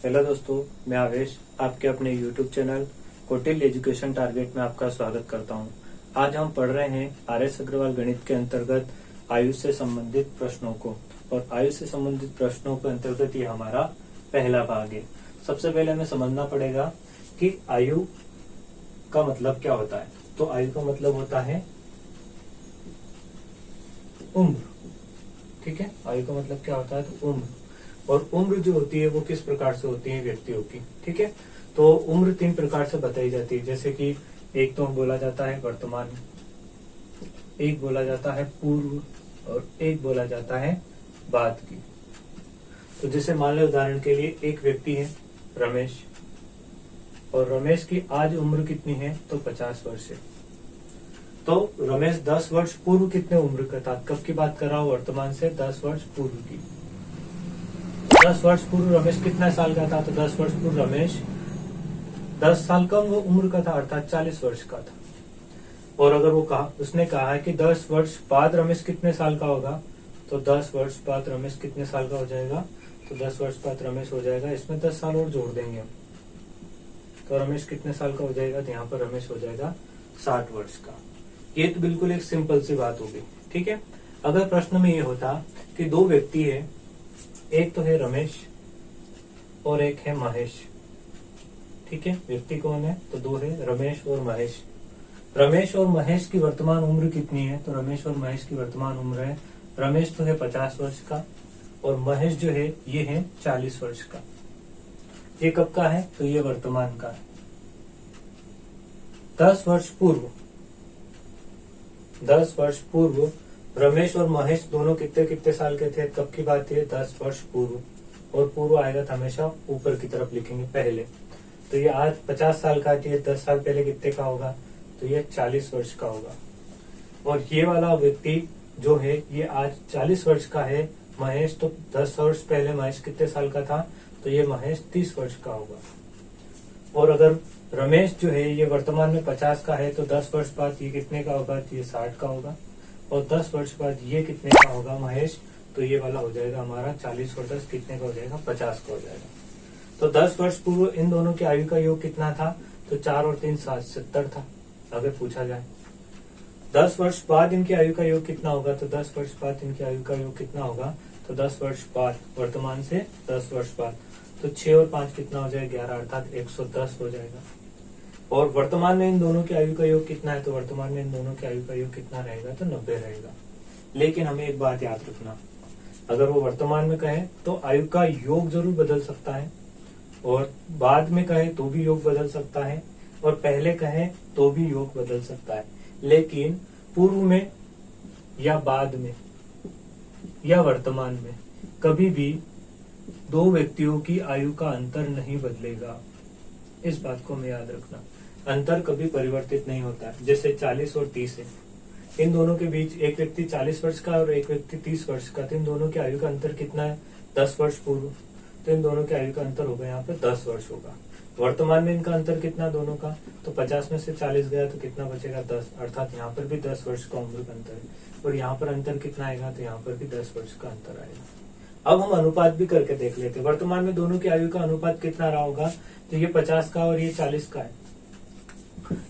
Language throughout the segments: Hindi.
हेलो दोस्तों, मैं आवेश आपके अपने YouTube channel Kautilya education target में आपका स्वागत करता हूं। आज हम पढ़ रहे हैं RS अग्रवाल गणित के अंतर्गत आयु से संबंधित प्रश्नों को, और आयु से संबंधित प्रश्नों के अंतर्गत ये हमारा पहला भाग है। सबसे पहले हमें समझना पड़ेगा कि आयु का मतलब क्या होता है। तो आयु का मतलब होता है उम्र। ठीक है, आयु का मतलब क्या होता है? तो उम्र। और उम्र जो होती है वो किस प्रकार से होती है व्यक्तियों की। ठीक है, तो उम्र 3 प्रकार से बताई जाती है, जैसे कि एक तो बोला जाता है वर्तमान, एक बोला जाता है पूर्व, और एक बोला जाता है बाद की। तो जैसे मान लो उदाहरण के लिए एक व्यक्ति है रमेश, और रमेश की आज उम्र कितनी है? तो 50 वर्ष है। तो रमेश 10 वर्ष पूर्व कितने उम्र का था? कब की बात कर रहा हूं? वर्तमान से 10 वर्ष पूर्व की। 10 वर्ष पूर्व रमेश कितना साल का था? तो 10 वर्ष पूर्व रमेश 10 साल कम वो उम्र का था, अर्थात 40 वर्ष का था। और अगर वो उसने कहा है कि 10 वर्ष बाद रमेश कितने साल का होगा, तो 10 वर्ष बाद रमेश कितने साल का हो जाएगा? तो 10 वर्ष बाद रमेश हो जाएगा, इसमें 10 साल और जोड़ देंगे हम, तो रमेश कितने साल का हो जाएगा? तो यहाँ पर रमेश हो जाएगा 60 वर्ष का। ये तो बिल्कुल एक सिंपल सी बात होगी। ठीक है, अगर प्रश्न में ये होता कि दो व्यक्ति है, एक तो है रमेश और एक है महेश। ठीक है, व्यक्ति कौन है? तो दो है, रमेश और महेश। रमेश और महेश की वर्तमान उम्र कितनी है? तो रमेश और महेश की वर्तमान उम्र है, रमेश तो है 50 वर्ष का, और महेश जो है ये है 40 वर्ष का। ये कब का है? तो ये वर्तमान का है। 10 वर्ष पूर्व, 10 वर्ष पूर्व रमेश और महेश दोनों कितने कितने साल के थे? कब की बात है? 10 वर्ष पूर्व, और पूर्व आएगा तो हमेशा ऊपर की तरफ लिखेंगे पहले। तो ये आज 50 साल का है, 10 साल पहले कितने का होगा? तो ये 40 वर्ष का होगा। और ये वाला व्यक्ति जो है ये आज 40 वर्ष का है, महेश, तो 10 वर्ष पहले महेश कितने साल का था? तो ये महेश 30 वर्ष का होगा। और अगर रमेश जो है ये वर्तमान में 50 का है, तो 10 वर्ष बाद ये कितने का होगा? तो ये 60 का होगा। और 10 वर्ष बाद ये कितने का होगा महेश? तो ये वाला हो जाएगा हमारा 40 और 10 कितने का हो जाएगा? 50 का हो जाएगा। तो 10 वर्ष पूर्व इन दोनों की आयु का योग कितना था? तो 4 और 3 70 था, अगर पूछा जाए। 10 वर्ष बाद इनकी आयु का योग कितना होगा? तो 10 वर्ष बाद इनकी आयु का योग कितना होगा? तो 10 वर्ष बाद, वर्तमान से 10 वर्ष बाद, तो 6 और 5 कितना हो जाएगा? 11, अर्थात 110 हो जाएगा। और वर्तमान में इन दोनों की आयु का योग कितना है? तो वर्तमान में इन दोनों की आयु का योग कितना रहेगा? तो 90 रहेगा। लेकिन हमें एक बात याद रखना, अगर वो वर्तमान में कहे तो आयु का योग जरूर बदल सकता है, और बाद में कहे तो भी योग बदल सकता है, और पहले कहे तो भी योग बदल सकता है। लेकिन पूर्व में या बाद में या वर्तमान में कभी भी दो व्यक्तियों की आयु का अंतर नहीं बदलेगा। इस बात को हमें याद रखना, अंतर कभी परिवर्तित नहीं होता। जैसे 40 और 30 है, इन दोनों के बीच एक व्यक्ति 40 वर्ष का और एक व्यक्ति 30 वर्ष का, तो इन दोनों की आयु का अंतर कितना है? 10 वर्ष पूर्व, तो इन दोनों की आयु का अंतर होगा यहाँ पे 10 वर्ष होगा। वर्तमान में इनका अंतर कितना दोनों का? तो 50 में से 40 गया तो कितना बचेगा? 10, अर्थात यहाँ पर भी 10 वर्ष का उम्र का अंतर है। और यहाँ पर अंतर कितना आएगा? तो यहाँ पर भी 10 वर्ष का अंतर आएगा। अब हम अनुपात भी करके देख लेते हैं। वर्तमान में दोनों की आयु का अनुपात कितना रहा होगा? तो ये 50 का और ये 40 का है।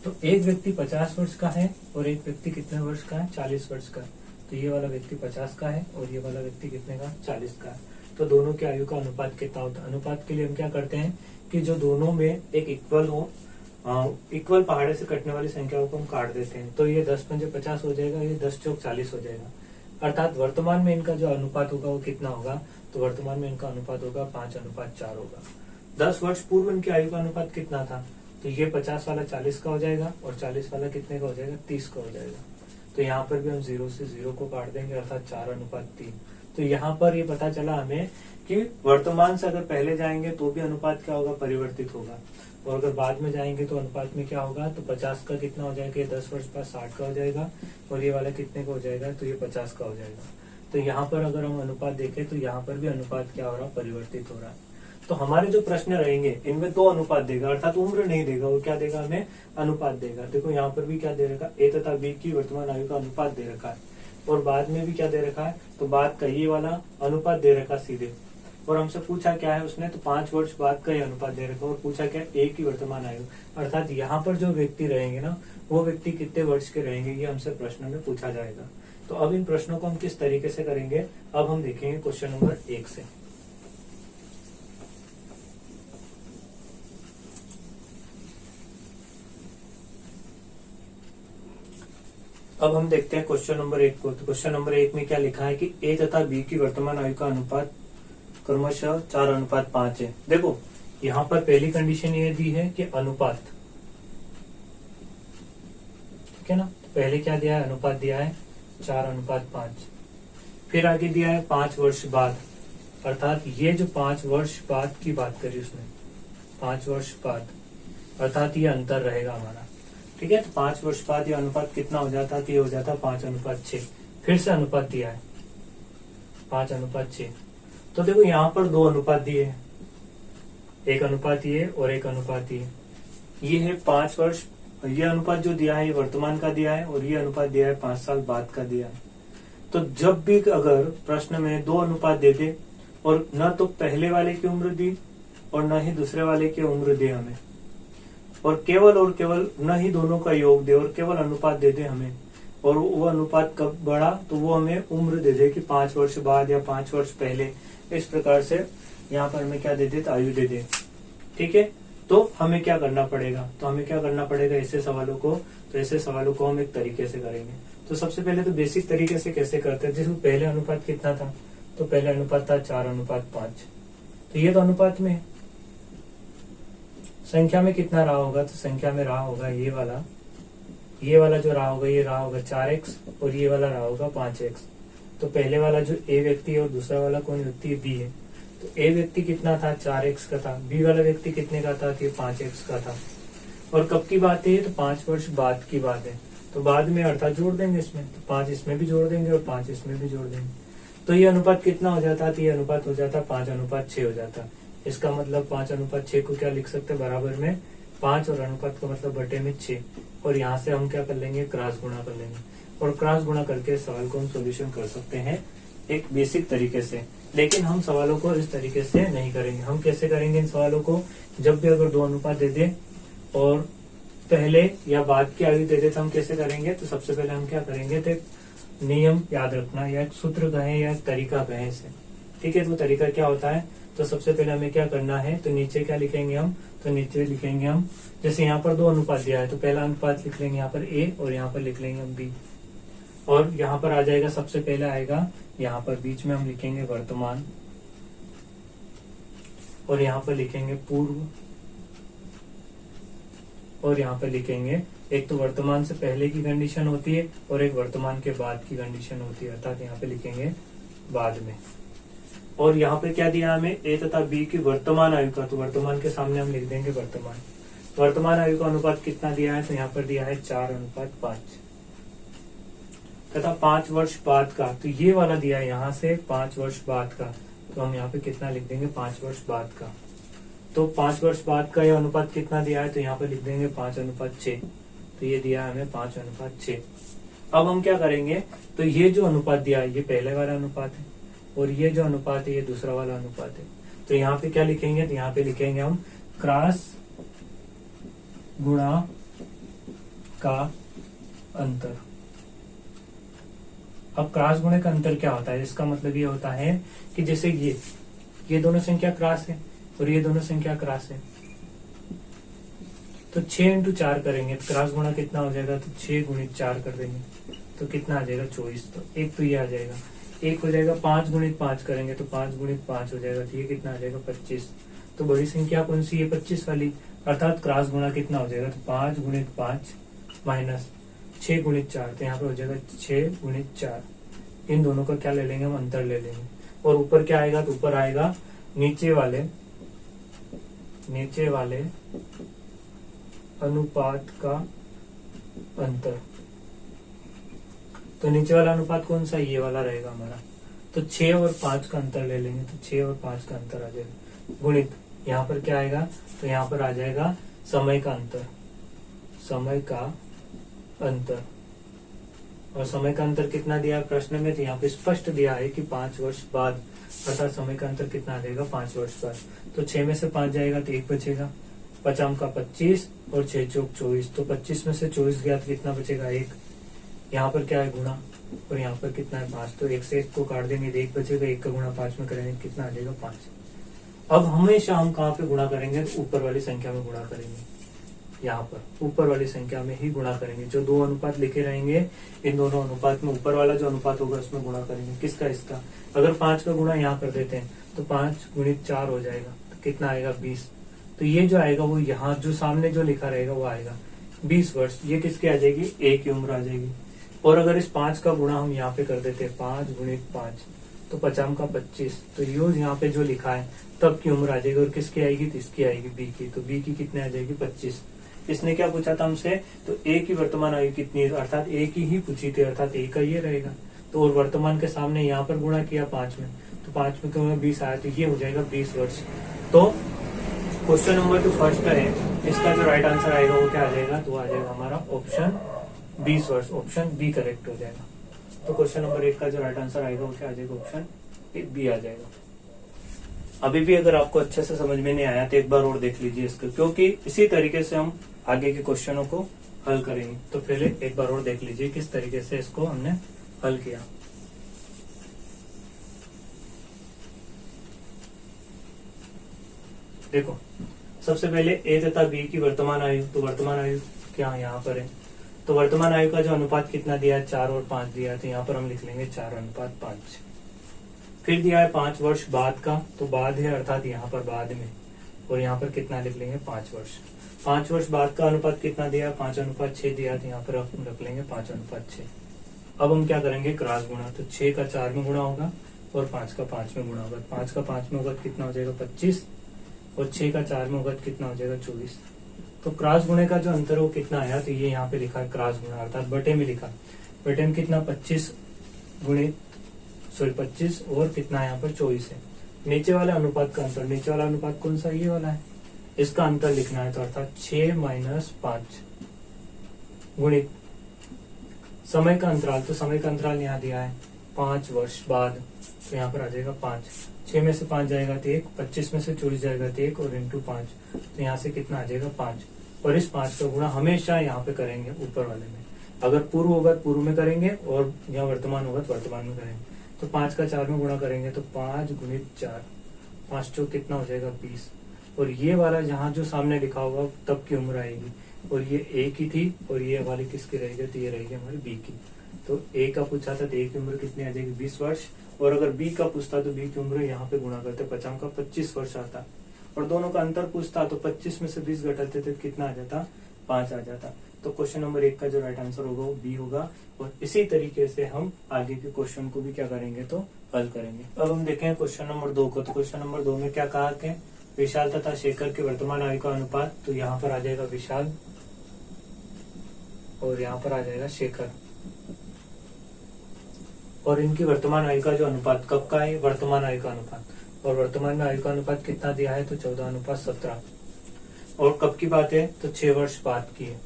तो एक व्यक्ति 50 वर्ष का है और एक व्यक्ति कितने वर्ष का है? 40 वर्ष का। तो ये वाला व्यक्ति 50 का है और ये वाला व्यक्ति कितने का? 40 का है। तो दोनों की आयु का अनुपात कितना होता है? अनुपात के लिए हम क्या करते हैं कि जो दोनों में एक इक्वल हो, इक्वल पहाड़े से कटने वाली संख्याओं को हम काट देते हैं। तो ये 10 पंजे 50 हो जाएगा, ये 10 चौक 40 हो जाएगा। अर्थात वर्तमान में इनका जो अनुपात होगा वो कितना होगा? तो वर्तमान में इनका अनुपात होगा 5:4 होगा। 10 वर्ष पूर्व इनकी आयु का अनुपात कितना था? तो ये 50 वाला 40 का हो जाएगा, और 40 वाला कितने का हो जाएगा? 30 का हो जाएगा। तो यहाँ पर भी हम 0 से 0 को काट देंगे, अर्थात 4:3। तो यहाँ पर ये पता चला हमें कि वर्तमान से अगर पहले जाएंगे तो भी अनुपात क्या होगा? परिवर्तित होगा। और अगर बाद में जाएंगे तो अनुपात में क्या होगा? तो 50 का कितना हो जाएगा? 10 वर्ष बाद 60 का हो जाएगा, और ये वाला कितने का हो जाएगा? तो ये 50 का हो जाएगा। तो यहाँ पर अगर हम अनुपात देखें तो यहाँ पर भी अनुपात क्या हो रहा है? परिवर्तित हो रहा है। तो हमारे जो प्रश्न रहेंगे इनमें 2 अनुपात देगा, अर्थात उम्र नहीं देगा, वो क्या देगा? हमें अनुपात देगा। देखो यहाँ पर भी क्या दे रखा है? A तथा B की वर्तमान आयु का अनुपात दे रखा है, और बाद में भी क्या दे रखा है? तो बाद का ये वाला अनुपात दे रखा सीधे। और हमसे पूछा क्या है उसने, तो 5 वर्ष बाद का ये अनुपात दे रखा है और पूछा क्या, एक की वर्तमान आयु, अर्थात यहाँ पर जो व्यक्ति रहेंगे ना, वो व्यक्ति कितने वर्ष के रहेंगे, ये हमसे प्रश्न में पूछा जाएगा। तो अब इन प्रश्नों को हम किस तरीके से करेंगे, अब हम देखेंगे क्वेश्चन नंबर 1 से। अब हम देखते हैं क्वेश्चन नंबर 1 को। तो क्वेश्चन नंबर 1 में क्या लिखा है कि ए तथा बी की वर्तमान आयु का अनुपात क्रमशः 4:5 है। देखो यहाँ पर पहली कंडीशन ये दी है कि अनुपात, ठीक है ना। तो पहले क्या दिया है, अनुपात दिया है 4:5। फिर आगे दिया है 5 वर्ष बाद, अर्थात ये जो 5 वर्ष बाद की बात करी उसने, 5 वर्ष बाद, अर्थात ये अंतर रहेगा हमारा, ठीक है। तो 5 वर्ष बाद ये अनुपात कितना हो जाता है, तो ये हो जाता 5:6। फिर से अनुपात दिया है 5:6। तो देखो यहाँ पर 2 अनुपात दिए हैं, एक अनुपात ये और एक अनुपात ये है 5 वर्ष। ये अनुपात जो दिया है ये वर्तमान का दिया है और ये अनुपात दिया है 5 साल बाद का दिया है। तो जब भी अगर प्रश्न में 2 अनुपात दे दे और न तो पहले वाले की उम्र दी और न ही दूसरे वाले की उम्र दे हमें, और केवल न ही दोनों का योग दे और केवल अनुपात दे दे हमें, और वो अनुपात कब बढ़ा तो वो हमें उम्र दे दे कि 5 वर्ष बाद या 5 वर्ष पहले, इस प्रकार से यहाँ पर हमें क्या दे दे, तो आयु दे दे, ठीक है। तो हमें क्या करना पड़ेगा, तो हमें क्या करना पड़ेगा ऐसे सवालों को, तो ऐसे सवालों को हम एक तरीके से करेंगे। तो सबसे पहले तो बेसिक तरीके से कैसे करते हैं, जिसमें पहले अनुपात कितना था, तो पहले अनुपात था 4:5। तो ये तो अनुपात में, संख्या में कितना रहा होगा, तो संख्या में रहा होगा ये वाला जो रहा होगा, ये रहा होगा 4x और ये वाला रहा होगा 5x। तो पहले वाला जो ए व्यक्ति है और दूसरा वाला कौन व्यक्ति है, बी है। तो ए व्यक्ति कितना था, 4x का था, बी वाला व्यक्ति कितने का था, तो 5x का था। और कब की बात है, तो 5 वर्ष बाद की बात है। तो बाद में अर्थात जोड़ देंगे इसमें, तो 5 इसमें भी जोड़ देंगे और 5 इसमें भी जोड़ देंगे। तो ये अनुपात कितना हो जाता, तो ये अनुपात हो जाता 5:6 हो जाता। इसका मतलब 5:6 को क्या लिख सकते हैं, बराबर में 5 और अनुपात का मतलब बटे में 6, और यहाँ से हम क्या कर लेंगे, क्रॉस गुणा कर लेंगे, और क्रॉस गुणा करके सवाल को हम सोल्यूशन कर सकते हैं एक बेसिक तरीके से। लेकिन हम सवालों को इस तरीके से नहीं करेंगे। हम कैसे करेंगे इन सवालों को, जब भी अगर 2 अनुपात दे दे और पहले या बाद की आयु दे दे तो हम कैसे करेंगे, तो सबसे पहले हम क्या करेंगे, तो नियम याद रखना, या एक सूत्र कहें या एक तरीका कहें इसे, ठीक है। तो तरीका क्या होता है, तो सबसे पहले हमें क्या करना है, तो नीचे क्या लिखेंगे हम, तो नीचे लिखेंगे हम, जैसे यहाँ पर 2 अनुपात दिया है तो पहला अनुपात लिख लेंगे यहाँ पर ए और यहाँ पर लिख लेंगे हम बी, और यहाँ पर आ जाएगा, सबसे पहले आएगा यहाँ पर बीच में हम लिखेंगे वर्तमान, और यहाँ पर लिखेंगे पूर्व, और यहाँ पर लिखेंगे, एक तो वर्तमान से पहले की कंडीशन होती है और एक वर्तमान के बाद की कंडीशन होती है, अर्थात यहाँ पे लिखेंगे बाद में। और यहाँ पे क्या दिया हमें, ए तथा बी की वर्तमान आयु का, तो वर्तमान के सामने हम लिख देंगे वर्तमान आयु का अनुपात कितना दिया है, तो यहाँ पर दिया है 4:5, तथा 5 वर्ष बाद का, तो ये वाला दिया है यहाँ से 5 वर्ष बाद का, तो हम यहाँ पे कितना लिख देंगे, 5 वर्ष बाद का। तो 5 वर्ष बाद का यह अनुपात कितना दिया है, तो यहाँ पे लिख देंगे 5:6, तो ये दिया है हमें 5:6। अब हम क्या करेंगे, तो ये जो अनुपात दिया है ये पहले वाला अनुपात है और ये जो अनुपात है ये दूसरा वाला अनुपात है। तो यहाँ पे क्या लिखेंगे, तो यहाँ पे लिखेंगे हम क्रॉस गुणा का अंतर। अब क्रॉस गुणे का अंतर क्या होता है, इसका मतलब ये होता है कि जैसे ये दोनों संख्या क्रॉस है और ये दोनों संख्या क्रॉस है, तो 6 × 4 करेंगे तो क्रॉस गुणा कितना हो जाएगा, तो 6 × 4 कर देंगे तो कितना आ जाएगा 24। तो एक तो ये आ जाएगा, एक हो जाएगा 5 × 5 करेंगे तो 5 × 5 हो जाएगा, तो ये कितना आ जाएगा 25। तो बड़ी संख्या कौन सी है, 25 वाली, अर्थात क्रॉस गुणा कितना हो जाएगा, तो 5 × 5 माइनस 6 × 4, तो यहाँ पे हो जाएगा 6 × 4। इन दोनों का क्या ले लेंगे हम, अंतर ले लेंगे। और ऊपर क्या आएगा, तो ऊपर आएगा नीचे वाले अनुपात का अंतर। तो नीचे वाला अनुपात कौन सा, ये वाला रहेगा हमारा। तो 6 और 5 का अंतर ले लेंगे, तो 6 और 5 का अंतर आ जाएगा, गुणित यहाँ पर क्या आएगा, तो यहाँ पर आ जाएगा समय का अंतर, और समय का अंतर कितना दिया प्रश्न में, तो यहाँ पे स्पष्ट दिया है कि 5 वर्ष बाद, अर्थात समय का अंतर कितना आ जाएगा 5 वर्ष बाद। तो 6 में से 5 जाएगा तो 1 बचेगा, 5 का 25 और 6 चौक 24, तो 25 में से 24 गया तो कितना बचेगा 1। यहाँ पर क्या है गुणा, और यहाँ पर कितना है 5, तो 1 से 1 को काट देंगे तो 1 बचेगा, 1 का गुणा 5 में करेंगे कितना आ जाएगा 5। अब हमेशा हम कहाँ पे गुणा करेंगे, ऊपर वाली संख्या में गुणा करेंगे, यहाँ पर ऊपर वाली संख्या में ही गुणा करेंगे। जो दो अनुपात लिखे रहेंगे इन दोनों अनुपात में ऊपर वाला जो अनुपात होगा उसमें गुणा करेंगे। किसका, इसका। अगर 5 का गुणा यहाँ कर देते हैं तो 5 गुणित 4 हो जाएगा, तो कितना आएगा 20। तो ये जो आएगा वो यहाँ जो सामने जो लिखा रहेगा वो आएगा 20 वर्ष। ये किसकी आ जाएगी, ए की उम्र आ जाएगी। और अगर इस 5 का गुणा हम यहाँ पे कर देते हैं 5 गुणित 5, तो 50 का 25, तो यो यहाँ पे जो लिखा है तब की उम्र आ जाएगी। और किसकी आएगी, तो इसकी आएगी बी की। तो बी की कितने आ जाएगी 25। इसने क्या पूछा था हमसे, तो ए की वर्तमान आयु कितनी है, अर्थात ए की ही पूछी थी, अर्थात ए का ये रहेगा। तो और वर्तमान के सामने यहाँ पर गुणा किया 5 में, तो 5 में क्यों 20 आया, तो ये हो जाएगा 20 वर्ष। तो क्वेश्चन नंबर जो फर्स्ट है इसका जो राइट आंसर आएगा वो क्या आ जाएगा, तो आ जाएगा हमारा ऑप्शन 20 वर्ष, ऑप्शन बी करेक्ट हो जाएगा। तो क्वेश्चन नंबर 1 का जो राइट आंसर आएगा वो क्या आ जाएगा, ऑप्शन बी आ जाएगा। अभी भी अगर आपको अच्छे से समझ में नहीं आया तो एक बार और देख लीजिए इसको, क्योंकि इसी तरीके से हम आगे के क्वेश्चनों को हल करेंगे। तो पहले एक बार और देख लीजिए किस तरीके से इसको हमने हल किया। देखो सबसे पहले ए तथा बी की वर्तमान आयु, तो वर्तमान आयु क्या यहाँ पर है, तो वर्तमान आयु का जो अनुपात कितना दिया है 4 और 5 दिया है, तो यहाँ पर हम लिख लेंगे 4:5। फिर दिया है 5 वर्ष बाद का, तो बाद है अर्थात यहाँ पर बाद में, और यहाँ पर कितना लिख लेंगे 5 वर्ष। 5 वर्ष बाद का अनुपात कितना दिया, 5:6 दिया, तो यहाँ पर हम रख लेंगे 5:6। अब हम क्या करेंगे, क्रॉस गुणा, तो 6 का 4 में गुणा होगा और 5 का 5 में गुणा होगा। 5 का 5 में होगा कितना हो जाएगा 25, और 6 का 4 में होगा कितना हो जाएगा 24। तो क्रॉस गुणे का जो अंतर है वो कितना आया, तो ये यहाँ पे लिखा है क्रॉस गुणा, अर्थात बटे में लिखा। बटे में कितना 25 और कितना यहाँ पर 24 है। नीचे वाले अनुपात का अंतर, नीचे वाला अनुपात कौन सा, ये वाला है, इसका अंतर लिखना है, तो अर्थात 6 - 5 गुणित समय का अंतराल, तो समय का अंतराल यहाँ दिया है 5 वर्ष बाद, तो यहाँ पर आ जाएगा 5। 6 में से 5 जाएगा तो 1, 25 में से 24 जाएगा तो 1 और इंटू 5, तो यहाँ से कितना आ जाएगा 5। और इस 5 का गुणा हमेशा यहाँ पे करेंगे ऊपर वाले में, अगर पूर्व होगा तो पूर्व में करेंगे और यहाँ वर्तमान होगा तो वर्तमान में करेंगे। तो 5 का 4 में गुणा करेंगे तो 5 गुणित 4, 5 चौक कितना हो जाएगा 20। और ये वाला जहाँ जो सामने लिखा होगा तब की उम्र आएगी, और ये ए की थी और ये वाली किसकी रहेगी, तो ये रहेगी हमारी बी की। तो ए का पूछा था तो ए की उम्र कितनी आ जाएगी 20 वर्ष, और अगर बी का पूछता तो बी की उम्र यहाँ पे गुणा करते 50 का 25 वर्ष आता, और दोनों का अंतर पूछता तो 25 में से 20 घटाते तो कितना आ जाता 5 आ जाता। तो क्वेश्चन नंबर 1 का जो राइट आंसर होगा वो बी होगा। और इसी तरीके से हम आगे के क्वेश्चन को भी क्या करेंगे, तो हल करेंगे। अब हम देखें क्वेश्चन नंबर 2 को, तो क्वेश्चन नंबर 2 में क्या कहा कि विशाल तथा शेखर के वर्तमान आयु का अनुपात, तो यहाँ पर आ जाएगा विशाल और यहाँ पर आ जाएगा शेखर, और इनकी वर्तमान आयु का जो अनुपात कब का है, वर्तमान आयु का अनुपात, और वर्तमान में आयु का अनुपात कितना दिया है, तो 14:17। और कब की बात है, तो 6 वर्ष बाद की है।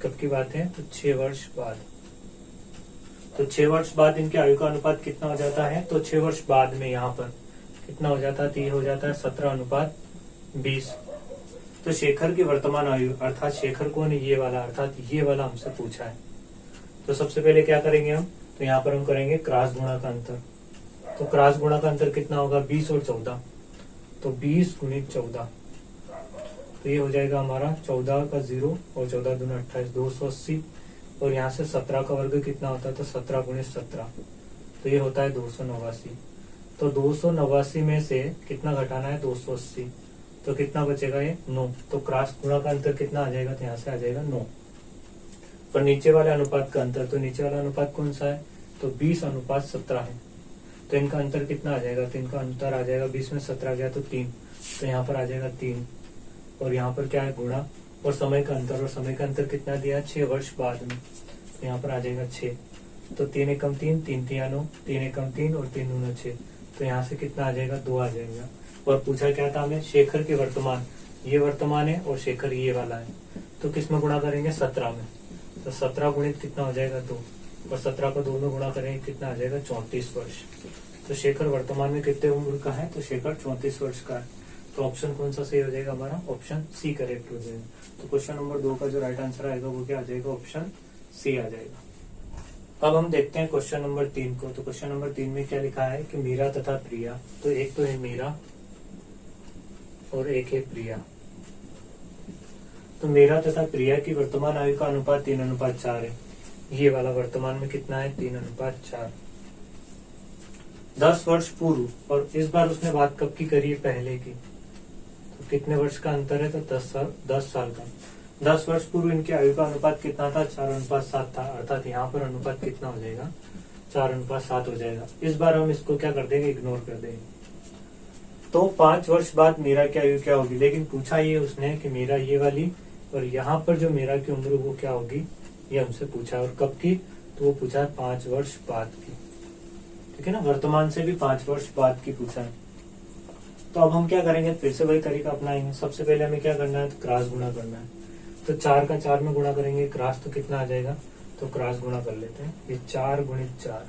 कब की बात है, तो 6 वर्ष बाद। तो 6 वर्ष बाद इनके आयु का अनुपात कितना हो जाता है, तो 6 वर्ष बाद में यहाँ पर कितना हो जाता है, तो ये हो जाता है 17:20। तो शेखर की वर्तमान आयु, अर्थात शेखर कौन है, ये वाला, अर्थात ये वाला हमसे पूछा है। तो सबसे पहले क्या करेंगे हम, तो यहाँ पर हम करेंगे क्रॉस गुणा का अंतर। तो क्रॉस गुणा का अंतर कितना होगा 20 और 14, तो 20 गुणित 14, तो ये हो जाएगा हमारा 14 का 0 और 14 दूनी 28, 280। और यहाँ से 17 का वर्ग कितना होता है, तो 17 गुणित 17, तो ये होता है 289। तो 289 में से कितना घटाना है 280, तो कितना बचेगा ये 9। तो क्रॉस गुणा का अंतर कितना आ जाएगा, तो यहाँ से आ जाएगा 9। और नीचे वाले अनुपात का अंतर, तो नीचे वाला अनुपात कौन सा है, तो 20:17 है। तो इनका अंतर कितना आ जाएगा, तो इनका अंतर आ जाएगा 20 में 17 गया तो 3, तो यहाँ पर आ जाएगा 3। और यहाँ पर क्या है गुणा, और समय का अंतर, और समय का अंतर कितना दिया 6 वर्ष बाद में, तो यहाँ पर आ जाएगा 6। तो 3 एकम 3, 3 तिया 9, 3 एकम 3 और 3 दूना 6, तो यहाँ से कितना आ जाएगा 2 आ जाएगा। और पूछा क्या था हमें, शेखर के वर्तमान, ये वर्तमान है और शेखर ये वाला है, तो किस में गुणा करेंगे 17 में। तो 17 गुणित कितना हो जाएगा 2, और 17 को 2 में गुणा करेंगे कितना आ जाएगा 34 वर्ष। तो शेखर वर्तमान में कितने उम्र का है? तो शेखर 34 वर्ष का है। तो ऑप्शन कौन सा सही हो जाएगा हमारा? ऑप्शन सी करेक्ट हो जाएगा। तो क्वेश्चन नंबर 2 का जो राइट आंसर आएगा वो क्या आ जाएगा? ऑप्शन सी आ जाएगा। अब हम देखते हैं क्वेश्चन नंबर 3 को। तो क्वेश्चन नंबर 3 में क्या लिखा है कि मीरा तथा प्रिया, तो एक तो है मीरा और एक है प्रिया। तो मीरा तथा प्रिया की वर्तमान आयु का अनुपात 3:4 है। ये वाला वर्तमान में कितना है? 3:4। 10 वर्ष पूर्व, और इस बार उसने बात कब की करी है? पहले की। तो कितने वर्ष का अंतर है? तो 10 साल का। 10 वर्ष पूर्व इनकी आयु का अनुपात कितना था? 4:7 था। अर्थात यहाँ पर अनुपात कितना हो जाएगा? 4:7 हो जाएगा। इस बार हम इसको क्या कर देंगे? इग्नोर कर देंगे। तो 5 वर्ष बाद मीरा की आयु क्या होगी? लेकिन पूछा ये उसने कि मीरा ये वाली, और यहाँ पर जो मीरा की उम्र वो क्या होगी, ये हमसे पूछा। और कब की? तो वो पूछा है 5 वर्ष बाद की। ठीक है ना, वर्तमान से भी 5 वर्ष बाद की पूछा है। तो अब हम क्या करेंगे? फिर से वही तरीका अपनाएंगे। सबसे पहले हमें क्या करना है? तो क्रॉस गुणा करना है। तो 4 का 4 में गुणा करेंगे, क्रॉस तो कितना आ जाएगा? तो क्रॉस गुणा कर लेते हैं। ये 4 × 4,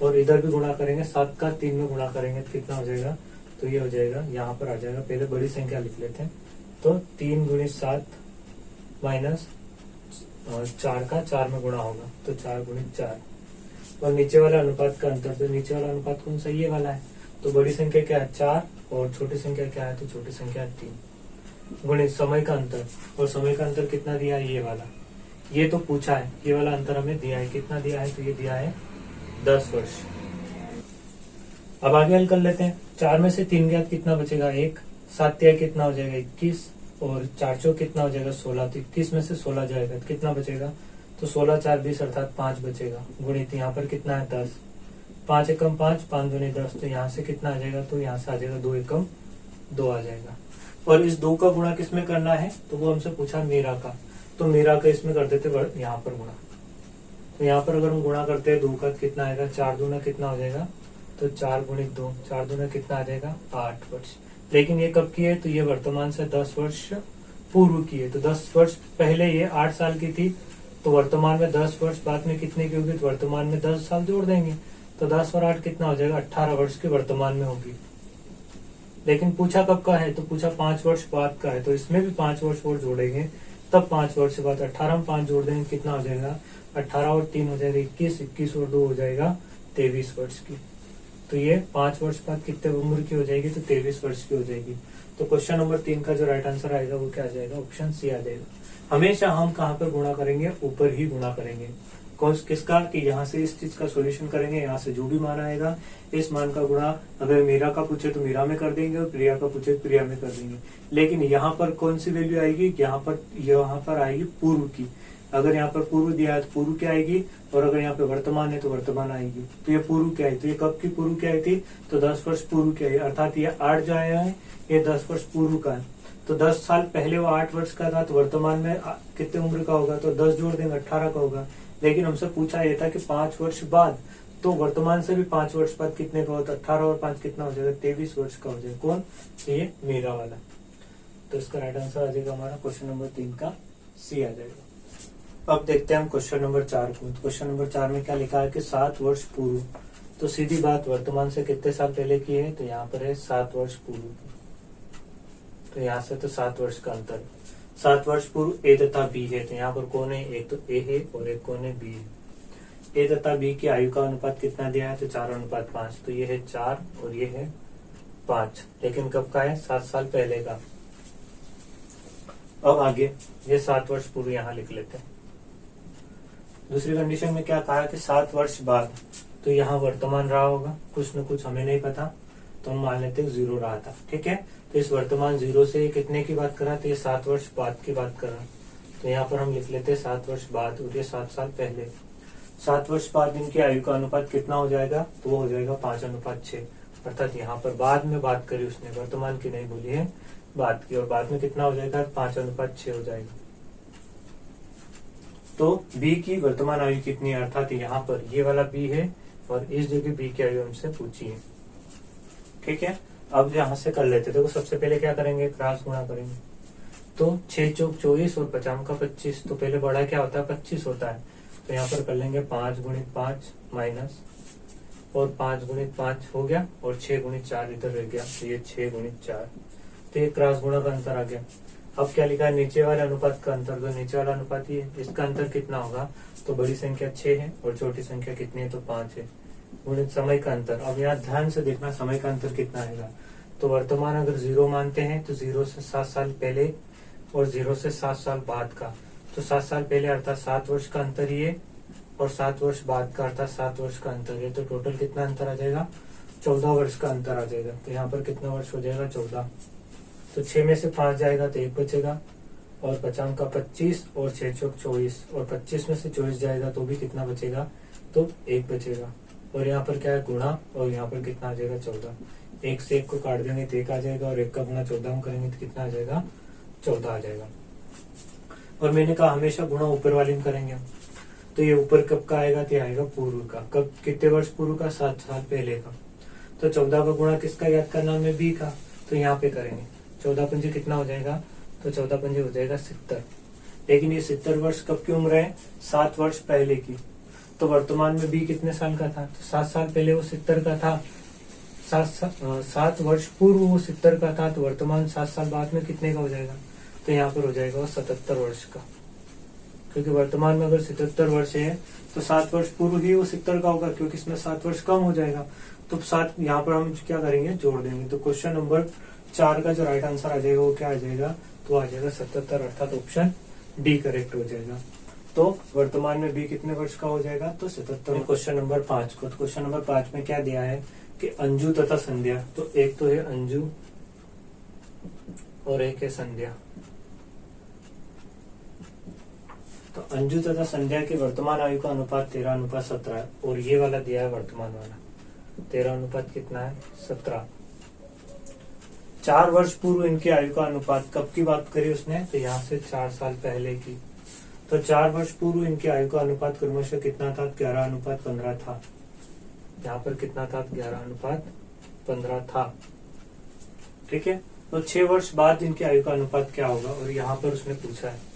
और इधर भी गुणा करेंगे। 7 का 3 में गुणा करेंगे तो कितना हो जाएगा? तो ये हो जाएगा, यहाँ पर आ जाएगा। पहले बड़ी संख्या लिख लेते हैं। तो 3 × 7 माइनस 4 का 4 में गुणा होगा, तो 4 × 4। और नीचे वाला अनुपात का अंतर, तो नीचे वाला अनुपात कौन सा? ये वाला है। तो बड़ी संख्या क्या है? 4, और छोटी संख्या क्या है? तो छोटी संख्या 3 गुणित समय का अंतर। और समय का अंतर कितना दिया है? ये वाला। ये तो पूछा है, ये वाला अंतर हमें दिया है। कितना दिया है? तो ये दिया है 10 वर्ष। अब आगे हल कर लेते हैं। 4 में से 3 गया कितना बचेगा? 1। 7 तिया कितना हो जाएगा? 21, और 4 चौक कितना हो जाएगा? 16। तो 21 में से 16 जाएगा तो कितना बचेगा? तो 16 × 4 = 20, अर्थात 5 बचेगा। गुणित यहाँ पर कितना है? 10। 5 एकम 5, 5 दूनी 10। तो यहाँ से कितना आ जाएगा? तो यहाँ से आ जाएगा 2 एकम 2 आ जाएगा। और इस 2 का गुणा किस में करना है? तो वो हमसे पूछा मीरा का। तो मीरा का इसमें कर देते यहाँ पर गुणा। तो यहाँ पर अगर हम गुणा करते हैं 2 का कितना आएगा? 4 दूना कितना हो जाएगा? तो 4 × 2, 4 दूना कितना आ जाएगा? 8 वर्ष। लेकिन ये कब की है? तो ये वर्तमान से 10 वर्ष पूर्व की है। तो 10 वर्ष पहले ये 8 साल की थी, तो वर्तमान में 10 वर्ष बाद में कितने की होगी? तो वर्तमान में 10 साल जोड़ देंगे, तो 10 और 8 कितना हो जाएगा? 18 वर्ष की वर्तमान में होगी। लेकिन पूछा कब का है? तो पूछा 5 वर्ष बाद का है। तो इसमें भी 5 वर्ष और जोड़ेंगे, तब 5 वर्ष बाद 18 में 5 जोड़ देंगे, कितना हो जाएगा? 18 और 3 हो जाएगा 21, 21 और 2 हो जाएगा 23 वर्ष की। तो ये 5 वर्ष बाद कितने उम्र की हो जाएगी? तो 23 वर्ष की हो जाएगी। तो क्वेश्चन नंबर 3 का जो राइट आंसर आएगा वो क्या आ जाएगा? ऑप्शन सी आ जाएगा। हमेशा हम कहाँ पर गुणा करेंगे? ऊपर ही गुणा करेंगे। किसका? कि यहाँ से इस चीज का सॉल्यूशन करेंगे, यहाँ से जो भी मान आएगा इस मान का गुणा अगर मीरा का पूछे तो मीरा में कर देंगे, और प्रिया का पूछे तो प्रिया में कर देंगे। लेकिन यहाँ पर कौन सी वैल्यू आएगी? यहाँ पर आएगी पूर्व की। अगर यहाँ पर पूर्व दिया है तो पूर्व क्या आएगी, और अगर यहाँ पे वर्तमान है तो वर्तमान आएगी। तो ये पूर्व क्या है? तो ये कब की पूर्व की आई थी? तो 10 वर्ष पूर्व की आई, अर्थात ये 8 जो आया है ये 10 वर्ष पूर्व का है। तो 10 साल पहले वो 8 वर्ष का था, तो वर्तमान में कितने उम्र का होगा? तो 10 जोड़ देंगे 18 का होगा। लेकिन हमसे पूछा ये था कि 5 वर्ष बाद, तो वर्तमान से भी 5 वर्ष बाद कितने का होता? 18 और 5 कितना हो जाएगा? 23 वर्ष का हो जाएगा। कौन? ये मीरा वाला। तो इसका राइट आंसर आ जाएगा हमारा क्वेश्चन नंबर 3 का सी आ जाएगा। अब देखते हैं हम क्वेश्चन नंबर 4 को। क्वेश्चन नंबर 4 में क्या लिखा है कि 7 वर्ष पूर्व। तो सीधी बात, वर्तमान से कितने साल पहले की है? तो यहाँ पर है 7 वर्ष पूर्व। तो यहाँ से तो 7 वर्ष का अंतर। 7 वर्ष पूर्व ए तथा बी है। तो यहाँ पर कौन है? एक तो ए है और एक कौन है? बी है। ए तथा बी की आयु का अनुपात कितना दिया है? तो 4:5। तो ये है 4 और ये है 5। लेकिन कब का है? 7 साल पहले का। अब आगे ये 7 वर्ष पूर्व यहाँ लिख लेते हैं। दूसरी कंडीशन में क्या कहा कि 7 वर्ष बाद, तो यहाँ वर्तमान रहा होगा कुछ न कुछ, हमें नहीं पता, तो हम मान लेते 0 रहा था। ठीक है, तो इस वर्तमान 0 से कितने की बात करा? तो ये 7 वर्ष बाद की बात करा। तो यहाँ पर हम लिख लेते 7 वर्ष बाद, और ये 7 साल पहले। 7 वर्ष बाद इनकी आयु का अनुपात कितना हो जाएगा? तो वो हो जाएगा 5:6। अर्थात यहाँ पर बाद में बात करी उसने, वर्तमान की नहीं बोली है, बाद की। और बाद में कितना हो जाएगा? 5:6 हो जाएगा। तो बी की वर्तमान आयु कितनी है? अर्थात यहाँ पर ये वाला बी है और इस जगह बी की आयु हमसे पूछी है। ठीक है, अब यहाँ से कर लेते। देखो सबसे पहले क्या करेंगे? क्रॉस गुणा करेंगे। तो 6 चौक 24 और 50 का 25। तो पहले बड़ा क्या होता है? 25 होता है। तो यहाँ पर कर लेंगे 5 × 5 माइनस और 5 गुणित 5 हो गया और 6 गुणित 4 इधर रह गया, तो ये 6 गुणित 4, तो ये क्रॉस गुणा का अंतर आ गया। अब क्या लिखा है, नीचे वाले अनुपात का अंतर, तो नीचे वाला अनुपात ये, इसका अंतर कितना होगा, तो बड़ी संख्या 6 है और छोटी संख्या कितनी है, तो 5 है, गुणित समय का अंतर। अब यहाँ ध्यान से देखना समय का अंतर कितना आएगा, तो वर्तमान अगर 0 मानते हैं तो 0 से 7 साल पहले और 0 से 7 साल बाद का, तो 7 साल पहले अर्थात 7 वर्ष का अंतर ये, और 7 वर्ष बाद का अर्थात 7 वर्ष का अंतर है, तो टोटल कितना अंतर आ जाएगा, 14 वर्ष का अंतर आ जाएगा। तो यहाँ पर कितना वर्ष हो जाएगा, 14। तो 6 में से 5 जाएगा तो 1 बचेगा, और 5 का 25 और 6 चौक 24, और 25 में से 24 जाएगा तो भी कितना बचेगा, तो 1 बचेगा। और यहाँ पर क्या है, गुणा, और यहाँ पर कितना आ जाएगा, 14। 1 से 1 को काट देंगे तो 1 आ जाएगा, और 1 का गुणा 14 में करेंगे तो कितना आ जाएगा, 14 आ जाएगा। और मैंने कहा हमेशा गुणा ऊपर वाले में करेंगे, तो ये ऊपर कब का आएगा, तो आएगा पूर्व का। कब, कितने वर्ष पूर्व का, 7 साल पहले का। तो 14 का गुणा किसका याद करना है, बी का, तो यहाँ पे करेंगे। 14 पंजे कितना हो जाएगा, तो 14 पंजे हो जाएगा 70। लेकिन ये 70 वर्ष कब की उम्र है, 7 वर्ष पहले की। तो वर्तमान में बी कितने साल का था, तो 7 साल पहले वो 70 का था, 7 वर्ष पूर्व वो 70 का था, तो वर्तमान 7 साल बाद में कितने का हो जाएगा, तो यहाँ पर हो जाएगा वो 77 वर्ष का। क्योंकि वर्तमान में अगर 77 वर्ष है तो 7 वर्ष पूर्व ही वो 70 का होगा, क्योंकि इसमें 7 वर्ष कम हो जाएगा। तो 7 यहाँ पर हम क्या करेंगे, जोड़ देंगे। तो क्वेश्चन नंबर 4 का जो राइट आंसर आ जाएगा वो क्या आ जाएगा, तो आ जाएगा 77, अर्थात ऑप्शन डी करेक्ट हो जाएगा। तो वर्तमान में बी कितने वर्ष का हो जाएगा, तो 77। क्वेश्चन नंबर 5 को, तो क्वेश्चन नंबर 5 में क्या दिया है कि अंजू तथा संध्या, तो एक तो है अंजू और एक है संध्या। तो अंजू तथा संध्या की वर्तमान आयु का अनुपात 13:17 है, और ये वाला दिया है वर्तमान वाला 13 अनुपात कितना है, 17। 4 वर्ष पूर्व इनकी आयु का अनुपात, कब की बात करी उसने, तो यहाँ से 4 साल पहले की। तो 4 वर्ष पूर्व इनकी आयु का अनुपात क्रमशः कितना था, 11:15 था। यहाँ पर कितना था, 11:15 था। ठीक है। तो 6 वर्ष बाद इनकी आयु का अनुपात क्या होगा, और यहाँ पर उसने पूछा है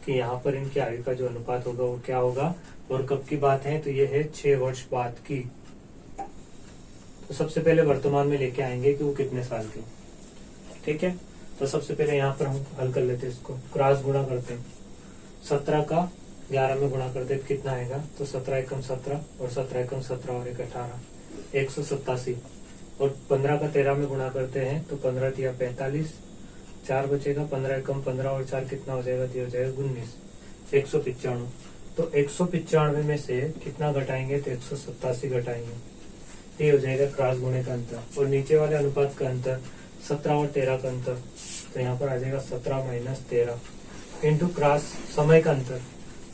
कि यहाँ पर इनकी आयु का जो अनुपात होगा वो क्या होगा, और कब की बात है, तो ये है 6 वर्ष बाद की। तो सबसे पहले वर्तमान में लेके आएंगे कि वो कितने साल के। ठीक है। तो सबसे पहले यहाँ पर हम हल कर लेते हैं, इसको क्रॉस गुणा करते हैं। 17 का 11 में गुणा करते हैं कितना आएगा, तो 17 एकम 17 और 17 एकम 17 और 1 18, 187। और 15 का 13 में गुणा करते हैं तो 15 तिया 45, 4 बचेगा, 15 एकम 15 और 4 कितना हो जाएगा, तो हो जाएगा 19, 195। तो 195 में से कितना घटाएंगे, तो 187 घटाएंगे, ये हो जाएगा क्रॉस गुणे का अंतर। और नीचे वाले अनुपात का अंतर 17 और 13 का अंतर, तो यहाँ पर आ जाएगा 17 - 13 इंटू क्रॉस समय का अंतर।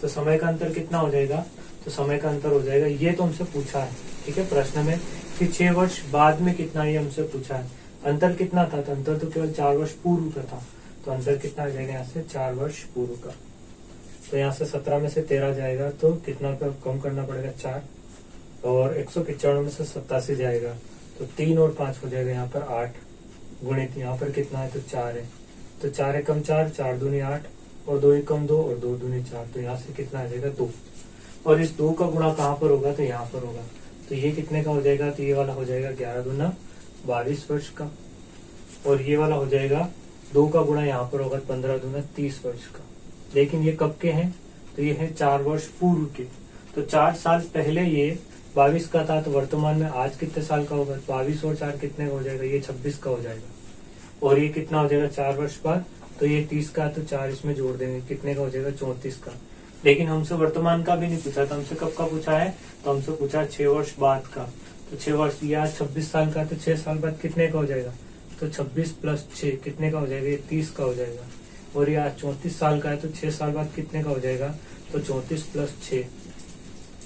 तो समय का अंतर कितना हो जाएगा, तो समय का अंतर हो जाएगा, ये तो हमसे पूछा है, ठीक है, प्रश्न में कि 6 वर्ष बाद में कितना, ये हमसे पूछा है। अंतर कितना था, तो अंतर तो केवल 4 वर्ष पूर्व का था, तो अंतर कितना आ जाएगा यहाँ से, 4 वर्ष पूर्व का। तो यहाँ से 17 में से 13 जाएगा तो कितना कम करना पड़ेगा, 4, और 195 में से 87 जाएगा तो 3 और 5 हो जाएगा, यहाँ पर 8 गुणित यहाँ पर कितना है, तो 4 है। तो 4 एकम 4, 4 दूनी 8 और 2 एकम 2 और 2 दूनी 4, तो यहाँ से कितना आ जाएगा, 2। और इस 2 का गुणा कहाँ पर होगा, तो यहाँ पर होगा। तो ये कितने का हो जाएगा, तो ये वाला हो जाएगा 11 दूना 22 वर्ष का। और ये वाला हो जाएगा 2 का गुणा यहाँ पर होगा 15 दूना 30 वर्ष का। लेकिन ये कब के हैं, तो ये है 4 वर्ष पूर्व के। तो 4 साल पहले ये 22 का था, तो वर्तमान में आज कितने साल का होगा, 22 और 4 कितने का हो जाएगा, ये 26 का हो जाएगा। और ये कितना हो जाएगा 4 वर्ष बाद, तो ये 30 का, तो 4 इसमें जोड़ देंगे, कितने का हो जाएगा, 34 का। लेकिन हमसे वर्तमान का भी नहीं पूछा था, हमसे कब का पूछा है, तो हमसे पूछा 6 वर्ष बाद का। तो 6 वर्ष, ये आज 26 साल का, तो 6 साल बाद कितने का हो जाएगा, तो 26 + 6 कितने का हो जाएगा, ये 30 का हो जाएगा। और ये आज 34 साल का है, तो 6 साल बाद कितने का हो जाएगा, तो 34 + 6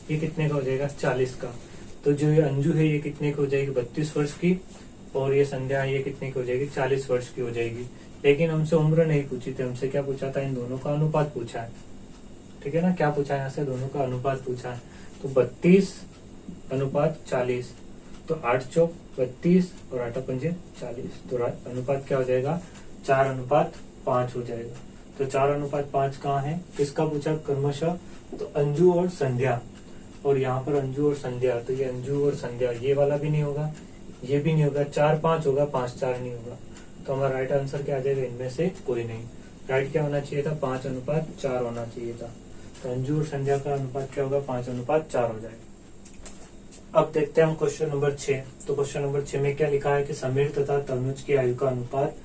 ये कितने का हो जाएगा, 40 का। तो जो ये अंजू है ये कितने की हो जाएगी, 32 वर्ष की, और ये संध्या ये कितने की हो जाएगी, 40 वर्ष की हो जाएगी। लेकिन हमसे उम्र नहीं पूछी थी, हमसे क्या पूछा था, इन दोनों का अनुपात पूछा है। ठीक है ना, क्या पूछा है यहाँ से, दोनों का अनुपात पूछा है। तो 32:40, तो 8 चौक 32 और 8 पंजे 40, तो अनुपात क्या हो जाएगा, 4:5 हो जाएगा। तो 4:5 कहाँ है, किसका पूछा, क्रमशः, तो अंजू और संध्या और यहाँ पर अंजू और संध्या, तो ये अंजू और संध्या, ये वाला भी नहीं होगा, ये भी नहीं होगा, 4-5 होगा, 5-4 नहीं होगा। तो हमारा राइट आंसर क्या आ जाएगा, इनमें से कोई नहीं। राइट क्या होना चाहिए था, 5:4 होना चाहिए था। तो अंजू और संध्या का अनुपात क्या होगा, 5:4 हो जाएगा। अब देखते हैं हम क्वेश्चन नंबर 6। तो क्वेश्चन नंबर 6 में क्या लिखा है कि समीर तथा तनुज की आयु का अनुपात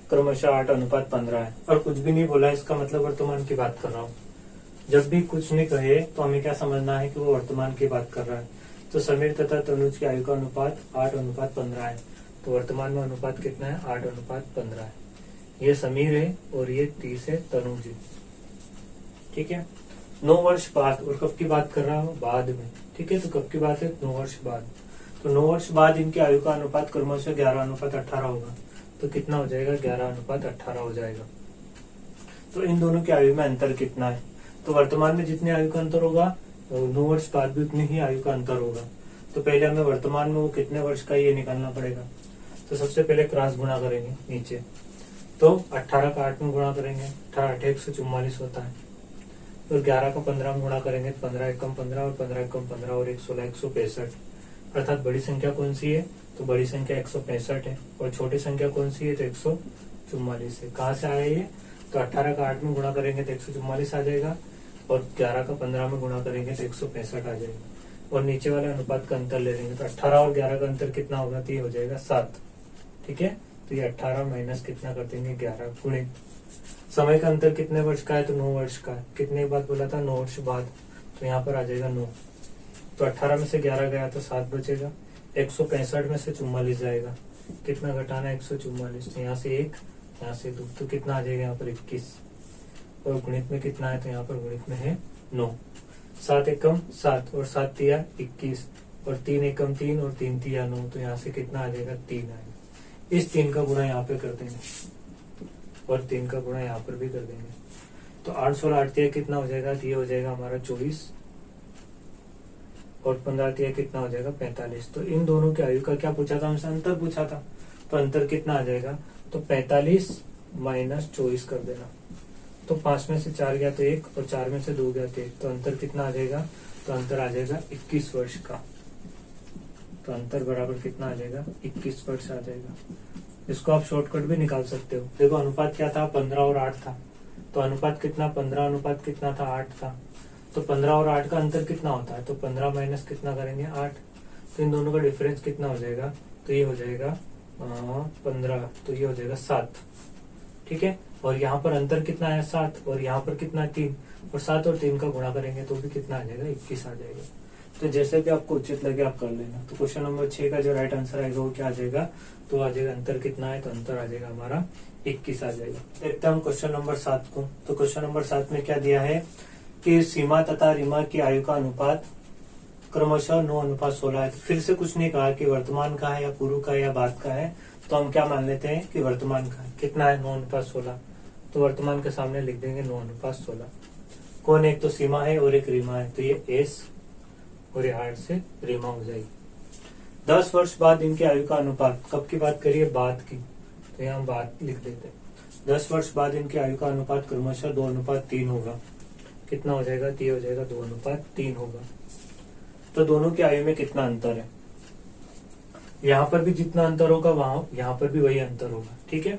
क्रमशः 8:15 है, और कुछ भी नहीं बोला है, इसका मतलब वर्तमान की बात कर रहा हूँ। जब भी कुछ नहीं कहे तो हमें क्या समझना है कि वो वर्तमान की बात कर रहा है। तो समीर तथा तनुज की आयु का अनुपात 8:15 है, तो वर्तमान में अनुपात कितना है, 8:15 है। ये समीर है और ये 30 है तनुज है, ठीक है। 9 वर्ष बाद, और कब की बात कर रहा हूँ, बाद में, ठीक है। तो कब की बात है, 9 वर्ष बाद। तो 9 वर्ष बाद इनकी आयु का अनुपात क्रमशः 11:18 होगा। तो कितना हो जाएगा, 11:18 हो जाएगा। तो इन दोनों की आयु में अंतर कितना है, तो वर्तमान में जितने आयु का अंतर होगा, 9 वर्ष बाद भी उतनी ही आयु का अंतर होगा। तो पहले हमें वर्तमान में वो कितने वर्ष का ये निकालना पड़ेगा। तो सबसे पहले क्रॉस गुणा करेंगे नीचे, तो 18 का 8 में गुणा करेंगे, 18 144 होता है। तो 11 का 15 में गुणा करेंगे, 15 एकम 15 और 15 एकम 15 और 1 16 165। अर्थात बड़ी संख्या कौन सी है, तो बड़ी संख्या 165 है, और छोटी संख्या कौन सी है, तो 144 है। कहाँ से आया ये, तो 18 का 8 में गुणा करेंगे तो 144 आ जाएगा, और 11 का 15 में गुणा करेंगे तो 165 आ जाएगा। और नीचे वाले अनुपात का अंतर ले लेंगे, तो 18 और 11 का अंतर कितना होगा, तो ये हो जाएगा 7, ठीक है। तो ये 18 माइनस कितना कर देंगे, 11 गुणित समय का अंतर कितने वर्ष का है, तो 9 वर्ष का है। कितने बाद बोला था, 9 वर्ष बाद, तो यहाँ पर आ जाएगा 9। तो 18 में से 11 गया तो 7 बचेगा। 165 में से 44 जाएगा, कितना घटाना है, 144। तो यहाँ से 1, यहाँ से 2, तो कितना आ जाएगा यहाँ पर 21। और गुणित में कितना है, तो यहाँ पर गुणित में है 9। 7 एकम 7 और 7 तिया 21, और 3 एकम 3 और 3 तिया 9, तो यहाँ से कितना आ जाएगा, 3 आएगा। इस 3 का गुणा यहाँ पे कर देंगे, और 3 का गुणा यहाँ पर भी कर देंगे। तो 8 16 8 तिया कितना हो जाएगा, ये हो जाएगा हमारा 24, और 15 तिया कितना हो जाएगा, 45। तो इन दोनों की आयु का क्या पूछा था हमसे, अंतर पूछा था। तो अंतर कितना आ जाएगा, तो 45 माइनस 24 कर देना। तो 5 में से 4 गया तो 1, और 4 में से 2 गया तो 1, तो अंतर कितना आ जाएगा, तो अंतर आ जाएगा 21 वर्ष का। तो अंतर बराबर कितना आ जाएगा, 21 वर्ष आ जाएगा। इसको आप शॉर्टकट भी निकाल सकते हो। देखो अनुपात क्या था, 15 और 8 था। तो अनुपात कितना, 15 अनुपात कितना था, 8 था। तो 15 और 8 का अंतर कितना होता है, तो 15 माइनस कितना करेंगे, 8। तो इन दोनों का डिफरेंस कितना हो जाएगा, तो ये हो जाएगा 15, तो ये हो जाएगा 7, ठीक है। और यहाँ पर अंतर कितना है, 7, और यहाँ पर कितना, 3, और 7 और 3 का गुणा करेंगे तो भी कितना आ जाएगा, 21 आ जाएगा। तो जैसे भी आपको उचित लगे आप कर लेना। तो क्वेश्चन नंबर 6 का जो राइट आंसर आएगा वो क्या आ जाएगा, तो आ जाएगा अंतर कितना है, तो अंतर आ जाएगा हमारा 21 आ जाएगा। देखते हैं हम क्वेश्चन नंबर 7 को। तो क्वेश्चन नंबर 7 में क्या दिया है कि सीमा तथा रीमा की आयु का अनुपात क्रमशः 9:16 है। फिर से कुछ नहीं कहा कि वर्तमान का है या पूर्व का है या बाद का है, तो हम क्या मान लेते हैं कि वर्तमान का है। कितना है, 9:16। तो वर्तमान के सामने लिख देंगे 9:16। कौन, एक तो सीमा है और एक रीमा है, तो ये एस और ये आर से रीमा हो जाएगी। 10 वर्ष बाद इनकी आयु का अनुपात, कब की बात करिए, बाद की, तो यहाँ हम बाद लिख देते हैं। 10 वर्ष बाद इनकी आयु का अनुपात क्रमशः 2:3 होगा। कितना हो जाएगा, तो ये हो जाएगा 2:3 होगा। तो दोनों की आयु में कितना अंतर है, यहाँ पर भी जितना अंतर होगा वहां यहाँ पर भी वही अंतर होगा, ठीक है।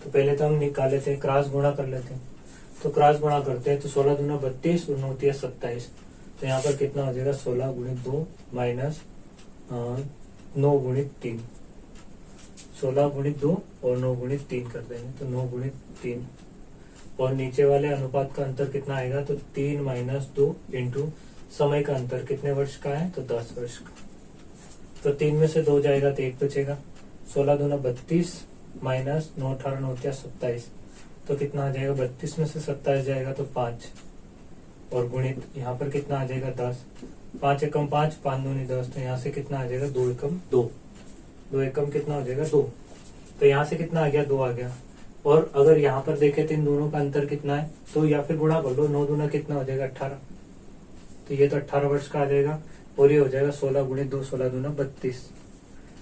तो पहले तो हम निकाल लेते हैं, क्रॉस गुणा कर लेते हैं। तो क्रॉस गुणा करते हैं, तो 16 दूना 32 और 9 तिया 27। तो यहाँ पर कितना हो जाएगा, 16 गुणित 2 माइनस 9 गुणित 3। 16 गुणित 2 और 9 गुणित 3 कर देंगे, तो 9 गुणित 3। और नीचे वाले अनुपात का अंतर कितना आएगा, तो 3 माइनस 2 इंटू समय का अंतर कितने वर्ष का है, तो 10 वर्ष का। तो 3 में से 2 जाएगा तो 1 बचेगा। 16 दूना 32 माइनस 9 18 9 तिया 27। तो कितना आ जाएगा, 32 में से 27 जाएगा तो 5, और गुणित यहाँ पर कितना आ जाएगा, 10। 5 एकम 5, 5 दूनी 10। तो यहाँ से कितना आ जाएगा, 2 एकम 2। 2 एकम कितना हो जाएगा, 2। तो यहाँ से कितना आ गया, 2 आ गया। और अगर यहाँ पर देखे तो इन दोनों का अंतर कितना है, तो या फिर गुणा कर लो, 9 दूना कितना हो जाएगा, 18। तो ये तो 18 वर्ष का आ जाएगा। और ये हो जाएगा 16 गुणित 2, 16 दूना 32।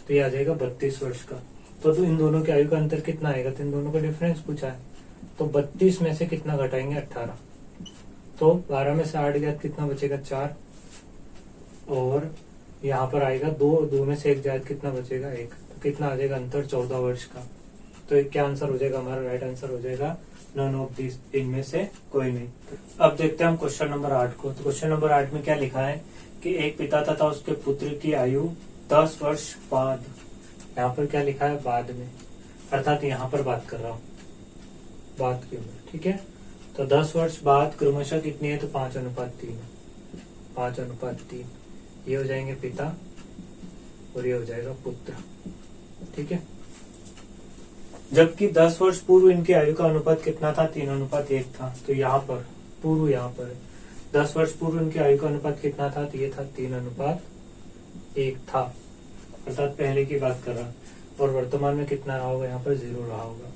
तो ये आ जाएगा 32 वर्ष का। तो इन दोनों की आयु का अंतर कितना आएगा, तो इन दोनों का डिफरेंस पूछा है। तो 32 में से कितना घटाएंगे, 18। तो 12 में से 8 गया कितना बचेगा, 4। और यहाँ पर आएगा 2 में से 1 जाए कितना बचेगा 1, तो कितना आ जाएगा अंतर 14 वर्ष का। तो क्या आंसर हो जाएगा हमारा? राइट आंसर हो जाएगा नन ऑफ दिस, इनमें से कोई नहीं। अब देखते हैं हम क्वेश्चन नंबर 8 को। तो क्वेश्चन नंबर 8 में क्या लिखा है कि एक पिता तथा उसके पुत्र की आयु 10 वर्ष बाद, यहाँ पर क्या लिखा है बाद में, अर्थात यहाँ पर बात कर रहा हूँ बाद की उम्र, ठीक है। तो 10 वर्ष बाद क्रमशः कितनी है? तो 5:3, 5:3, ये हो जाएंगे पिता और ये हो जाएगा पुत्र, ठीक है। जबकि 10 वर्ष पूर्व इनकी आयु का अनुपात कितना था? 3:1 था। तो यहाँ पर पूर्व, यहाँ पर 10 वर्ष पूर्व इनकी आयु का अनुपात कितना था? तो ये था 3:1 था, अर्थात पहले की बात कर रहा। और वर्तमान में कितना रहा होगा? यहाँ पर 0 रहा होगा,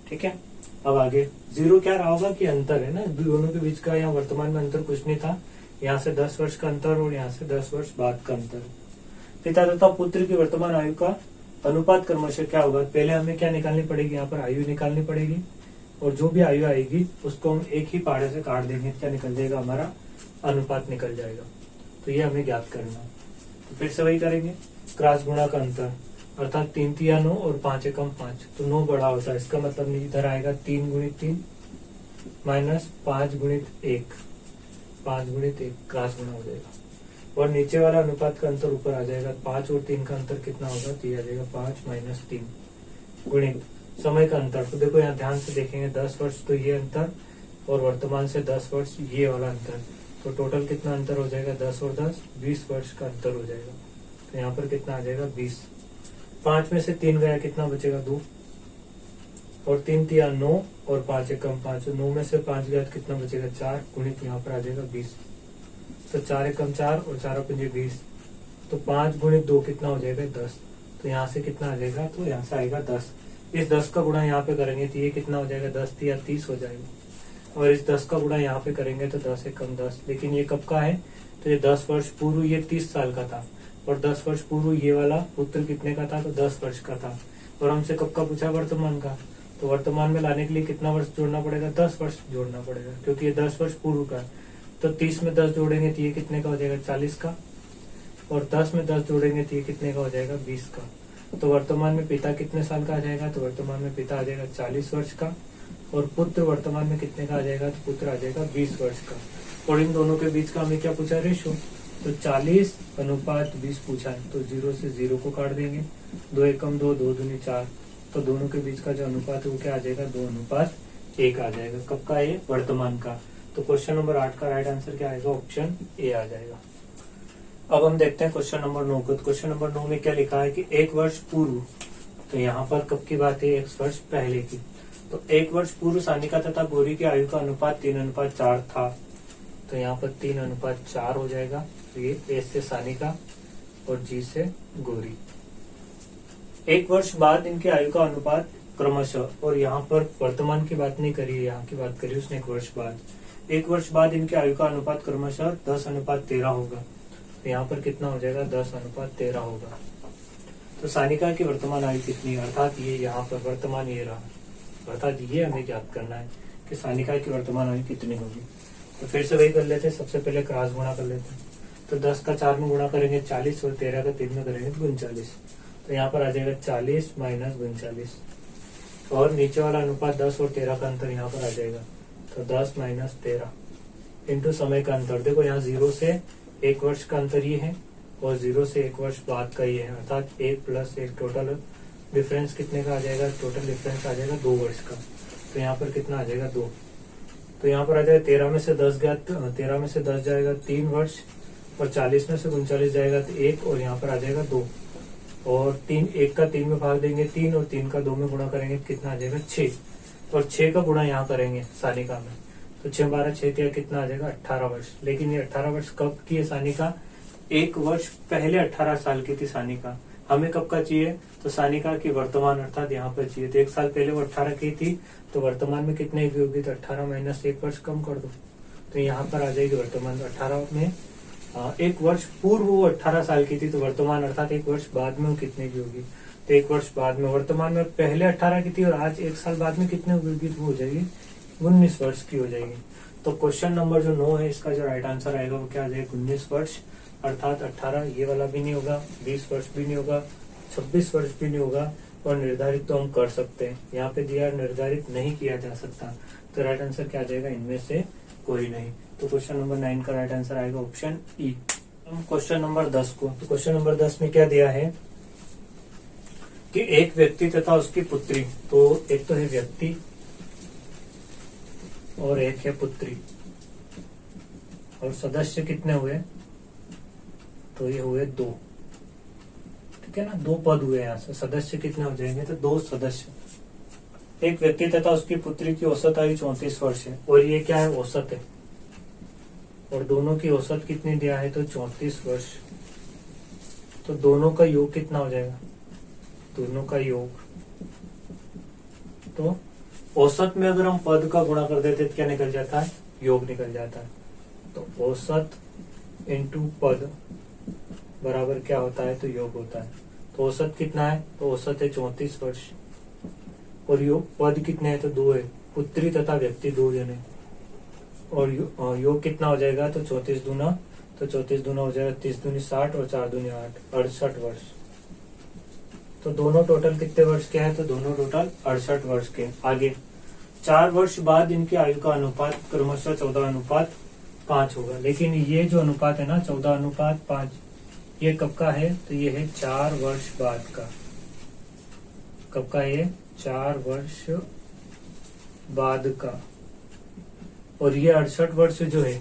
ठीक है। अब आगे 0 क्या रहा होगा कि अंतर है ना दोनों के बीच का, यहाँ वर्तमान में अंतर कुछ नहीं था, यहाँ से 10 वर्ष का अंतर और यहाँ से 10 वर्ष बाद का अंतर। पिता तथा पुत्र की वर्तमान आयु का अनुपात क्रमशः क्या होगा? पहले हमें क्या निकालनी पड़ेगी? यहाँ पर आयु निकालनी पड़ेगी, और जो भी आयु आएगी उसको हम एक ही पहाड़े से काट देंगे, क्या निकल जाएगा? हमारा अनुपात निकल जाएगा। तो ये हमें ज्ञात करना है। तो फिर से वही करेंगे, क्रॉस गुणा का अंतर, अर्थात 3 तिया 9 और 5 एकम 5, तो 9 बड़ा होता है। इसका मतलब इधर आएगा 3 × 3 माइनस 5 × 1, 5 × 1 क्रॉस गुणा हो जाएगा। और नीचे वाला अनुपात का अंतर ऊपर आ जाएगा, 5 और 3 का अंतर कितना होगा? तो ये आ जाएगा 5 - 3 गुणित समय का अंतर। तो देखो यहाँ ध्यान से देखेंगे, 10 वर्ष तो ये अंतर और वर्तमान से 10 वर्ष ये वाला अंतर, तो टोटल कितना अंतर हो जाएगा? 10 और 10 20 वर्ष का अंतर हो जाएगा। तो यहाँ पर कितना आ जाएगा? 20। 5 में से 3 गया, कितना बचेगा? 2, और 3 तिया 9 और 5 एकम 5, 9 में से 5 गया, कितना बचेगा? 4 गुणित यहाँ पर आ जाएगा 20। तो 4 एकम 4 और 4 पंजे 20, तो 5 × 2 कितना हो जाएगा? 10। तो यहाँ से कितना आ जाएगा? तो यहाँ से आएगा 10। इस 10 का गुणा यहाँ पे करेंगे तो ये कितना हो जाएगा? 10 तिया 30 हो जाएगा। और इस 10 का गुणा यहाँ पे करेंगे तो 10 एकम 10। लेकिन ये कब का है? तो ये 10 वर्ष पूर्व ये 30 साल का था, और 10 वर्ष पूर्व ये वाला पुत्र कितने का था? तो 10 वर्ष का था। और हमसे कब का पूछा? वर्तमान का। तो वर्तमान में लाने के लिए कितना वर्ष जोड़ना पड़ेगा? 10 वर्ष जोड़ना पड़ेगा, क्योंकि ये 10 वर्ष पूर्व का। तो 30 में 10 जोड़ेंगे तो ये कितने का हो जाएगा? 40 का। और 10 में 10 जोड़ेंगे तो ये कितने का हो जाएगा? 20 का। तो वर्तमान में पिता कितने साल का आ जाएगा? तो वर्तमान में पिता आ जाएगा 40 वर्ष का, और पुत्र वर्तमान में कितने का आ जाएगा? तो पुत्र आ जाएगा 20 वर्ष का। और इन दोनों के बीच का हमें क्या पूछा? रेशो। तो 40:20 पूछा है, तो 0 से 0 को काट देंगे, 2 एकम 2, 2 दूनी 4, तो दोनों के बीच का जो अनुपात है वो क्या आ जाएगा? 2:1 आ जाएगा। कब का? ये वर्तमान का। तो क्वेश्चन नंबर 8 का राइट आंसर क्या आएगा? ऑप्शन ए आ जाएगा। अब हम देखते हैं क्वेश्चन नंबर 9 को। क्वेश्चन नंबर 9 में क्या लिखा है कि 1 वर्ष पूर्व, तो यहाँ पर कब की बात है? 1 वर्ष पहले की। तो 1 वर्ष पूर्व सानिका तथा गौरी की आयु का अनुपात 3:4 था। तो यहाँ पर 3:4 हो जाएगा। तो ये ए से सानिका और जी से गौरी। 1 वर्ष बाद इनकी आयु का अनुपात क्रमशः, और यहाँ पर वर्तमान की बात नहीं करी, यहाँ की बात करी उसने 1 वर्ष बाद। 1 वर्ष बाद इनकी आयु का अनुपात क्रमशः 10:13 होगा। तो यहाँ पर कितना हो जाएगा? 10:13 होगा। तो सानिका की वर्तमान आयु कितनी है? अर्थात ये यहाँ पर वर्तमान ये रहा, अर्थात ये हमें ज्ञात करना है कि सानिका की वर्तमान आयु कितनी होगी। तो फिर से वही कर लेते हैं, सबसे पहले क्रॉस गुणा कर लेते हैं। तो 10 का 4 में गुणा करेंगे 40, और 13 का 3 में करेंगे 39। तो यहाँ पर आ जाएगा 40 - 39, और नीचे वाला अनुपात 10 और 13 का अंतर यहाँ पर आ जाएगा। तो 10 - 13 इंटू समय का अंतर। देखो यहाँ 0 से 1 वर्ष का अंतर ये है, और 0 से 1 वर्ष बाद का ये है, अर्थात 1 + 1 टोटल डिफरेंस कितने का आ जाएगा? टोटल डिफरेंस आ जाएगा 2 वर्ष का। तो यहाँ पर कितना आ जाएगा? 2। तो यहाँ पर आ जाएगा 13 में से 10 गया, 13 में से 10 जाएगा 3 वर्ष, और 40 में से 39 जाएगा तो 1, और यहाँ पर आ जाएगा 2, और 1 का 3 में भाग देंगे 3, और 3 का 2 में गुणा करेंगे तो कितना आ जाएगा? 6, और 6 का गुणा यहाँ करेंगे सानिका में, तो 6 12 6 क्या कितना आ जाएगा? 18 वर्ष। लेकिन ये 18 वर्ष कब की है सानिका? 1 वर्ष पहले 18 साल की थी सानिका। हमें कब का चाहिए? तो सानिका की वर्तमान, अर्थात यहाँ पर चाहिए। तो 1 साल पहले वो 18 की थी, तो वर्तमान में कितने की होगी? तो 18 - 1 वर्ष कम कर दो, तो यहाँ पर आ जाएगी वर्तमान। 18 में 1 वर्ष पूर्व वो 18 साल की थी, तो वर्तमान अर्थात 1 वर्ष बाद में वो कितने की होगी? तो 1 वर्ष बाद में, वर्तमान में पहले 18 की थी और आज 1 साल बाद में कितने होगी? तो हो जाएगी 19 वर्ष की हो जाएगी। तो क्वेश्चन नंबर जो 9 है इसका जो राइट आंसर आएगा वो क्या आ जाएगा 19 वर्ष, अर्थात 18, ये वाला भी नहीं होगा, 20 वर्ष भी नहीं होगा, 26 वर्ष भी नहीं होगा, और निर्धारित तो हम कर सकते हैं, यहाँ पे दिया निर्धारित नहीं किया जा सकता, तो राइट आंसर क्या आ जाएगा इनमें से कोई नहीं। तो क्वेश्चन नंबर 9 का राइट आंसर आएगा ऑप्शन ई। हम क्वेश्चन नंबर 10 को, तो क्वेश्चन नंबर 10 में क्या दिया है कि एक व्यक्ति तथा उसकी पुत्री, तो एक तो है व्यक्ति और एक है पुत्री, और सदस्य कितने हुए, तो ये हुए 2, ठीक है ना, 2 पद हुए यहाँ से, सदस्य कितने हो जाएंगे, तो 2 सदस्य। एक व्यक्ति तथा उसकी पुत्री की औसत आयु 34 वर्ष है, और ये क्या है औसत है, और दोनों की औसत कितनी दिया है, तो 34 वर्ष। तो दोनों का योग कितना हो जाएगा, दोनों का योग, तो औसत में अगर हम पद का गुणा कर देते तो क्या निकल जाता है, योग निकल जाता है। तो औसत इंटू पद बराबर क्या होता है, तो योग होता है। तो औसत कितना है, तो औसत है 34 वर्ष, और योग पद कितने हैं, तो 2 है, पुत्री तथा व्यक्ति 2 जने, और योग कितना हो जाएगा, तो 34 दूना, तो 34 दूना हो जाएगा 30 दूनी 60 और 4 दूनी 8, 68 वर्ष। तो दोनों टोटल कितने वर्ष के हैं, तो दोनों टोटल 68 वर्ष के। आगे 4 वर्ष बाद इनकी आयु का अनुपात क्रमशः 14:5 होगा, लेकिन ये जो अनुपात है ना 14:5, ये कब का है, तो ये है 4 वर्ष बाद का। कब का है, 4 वर्ष बाद का। और ये 68 वर्ष जो है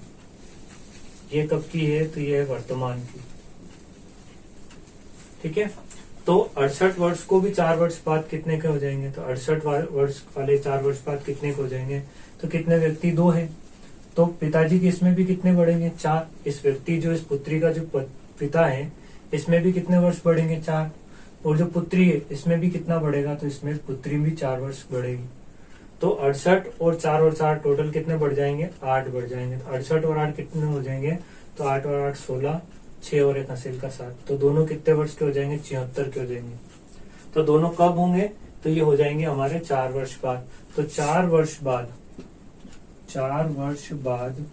ये कब की है, तो ये है वर्तमान की, ठीक है। तो 68 वर्ष को भी 4 वर्ष बाद कितने के हो जाएंगे, तो 68 वर्ष वाले 4 वर्ष बाद कितने के हो जाएंगे, तो कितने व्यक्ति 2 है, तो पिताजी के इसमें भी कितने बढ़ेंगे, 4। इस व्यक्ति जो इस पुत्री का जो पिता है इसमें भी कितने वर्ष बढ़ेंगे, 4। और जो पुत्री है इसमें भी कितना बढ़ेगा, तो इसमें पुत्री भी 4 वर्ष बढ़ेगी। तो 68 और 4 टोटल कितने बढ़ जाएंगे, 8 बढ़ जाएंगे। तो 68 और 8 कितने हो जाएंगे, तो 8 और 8 16, 6 और 1 हासिल का 7। तो दोनों कितने वर्ष के हो जाएंगे, 76 के हो जाएंगे। तो दोनों कब होंगे, तो ये हो जाएंगे हमारे 4 वर्ष बाद। तो 4 वर्ष बाद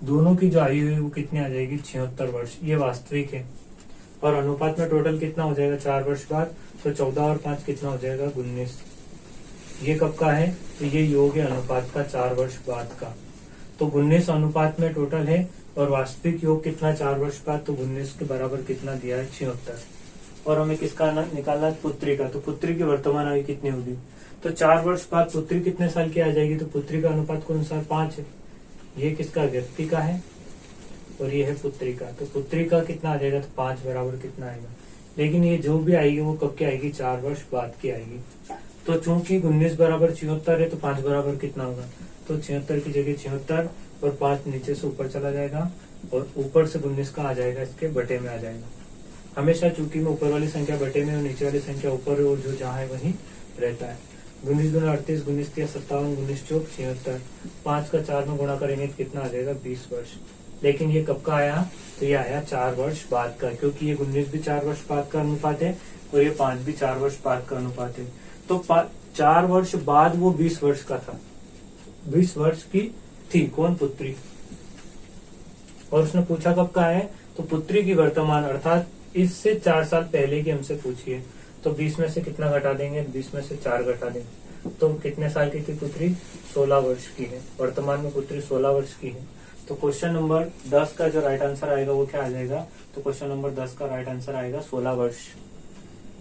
दोनों की जो आयु है वो कितनी आ जाएगी, 76 वर्ष, ये वास्तविक है। और अनुपात में टोटल कितना हो जाएगा 4 वर्ष बाद, तो 14 और 5 कितना हो जाएगा, 19। ये कब का है, तो ये योग है अनुपात का 4 वर्ष बाद का। तो 19 अनुपात में टोटल है, और वास्तविक योग कितना 4 वर्ष बाद, तो 19 के बराबर कितना दिया है, 76। और हमें किसका निकालना है, पुत्री का। तो पुत्री की वर्तमान आयु कितनी होगी, तो 4 वर्ष बाद पुत्री कितने साल की आ जाएगी, तो पुत्री का अनुपात के अनुसार 5 है। ये किसका, व्यक्ति का है, और ये है पुत्री का। तो पुत्री का कितना आ जाएगा, तो 5 बराबर कितना आएगा। लेकिन ये जो भी आएगी वो कब की आएगी, 4 वर्ष बाद की आएगी। तो चूंकि 19 बराबर 76 है, तो 5 बराबर कितना होगा, तो 76 की जगह 76, और 5 नीचे से ऊपर चला जाएगा, और ऊपर से 19 का आ जाएगा इसके बटे में आ जाएगा। हमेशा चूंकि में ऊपर वाली संख्या बटे में और नीचे वाली संख्या ऊपर है, और जो जहाँ है वहीं रहता है। 19 दूना 38, 19 3 57, 19 चौक 76, 5 का 4 में गुणा करेंगे तो कितना आ जाएगा, 20 वर्ष। लेकिन ये कब का आया, तो ये आया 4 वर्ष बाद का, क्योंकि ये 19 भी 4 वर्ष बाद का अनुपात है, और ये 5 भी 4 वर्ष बाद का अनुपात है। तो 4 वर्ष बाद वो 20 वर्ष का था, 20 वर्ष की थी कौन, पुत्री। और उसने पूछा कब का है, तो पुत्री की वर्तमान, अर्थात इससे 4 साल पहले की हमसे पूछी है। तो 20 में से कितना घटा देंगे, 20 में से 4 घटा देंगे, तो कितने साल की थी पुत्री, 16 वर्ष की है। वर्तमान में पुत्री 16 वर्ष की है। तो क्वेश्चन नंबर 10 का जो राइट आंसर आएगा वो क्या आ जाएगा, तो क्वेश्चन नंबर 10 का राइट आंसर आएगा 16 वर्ष।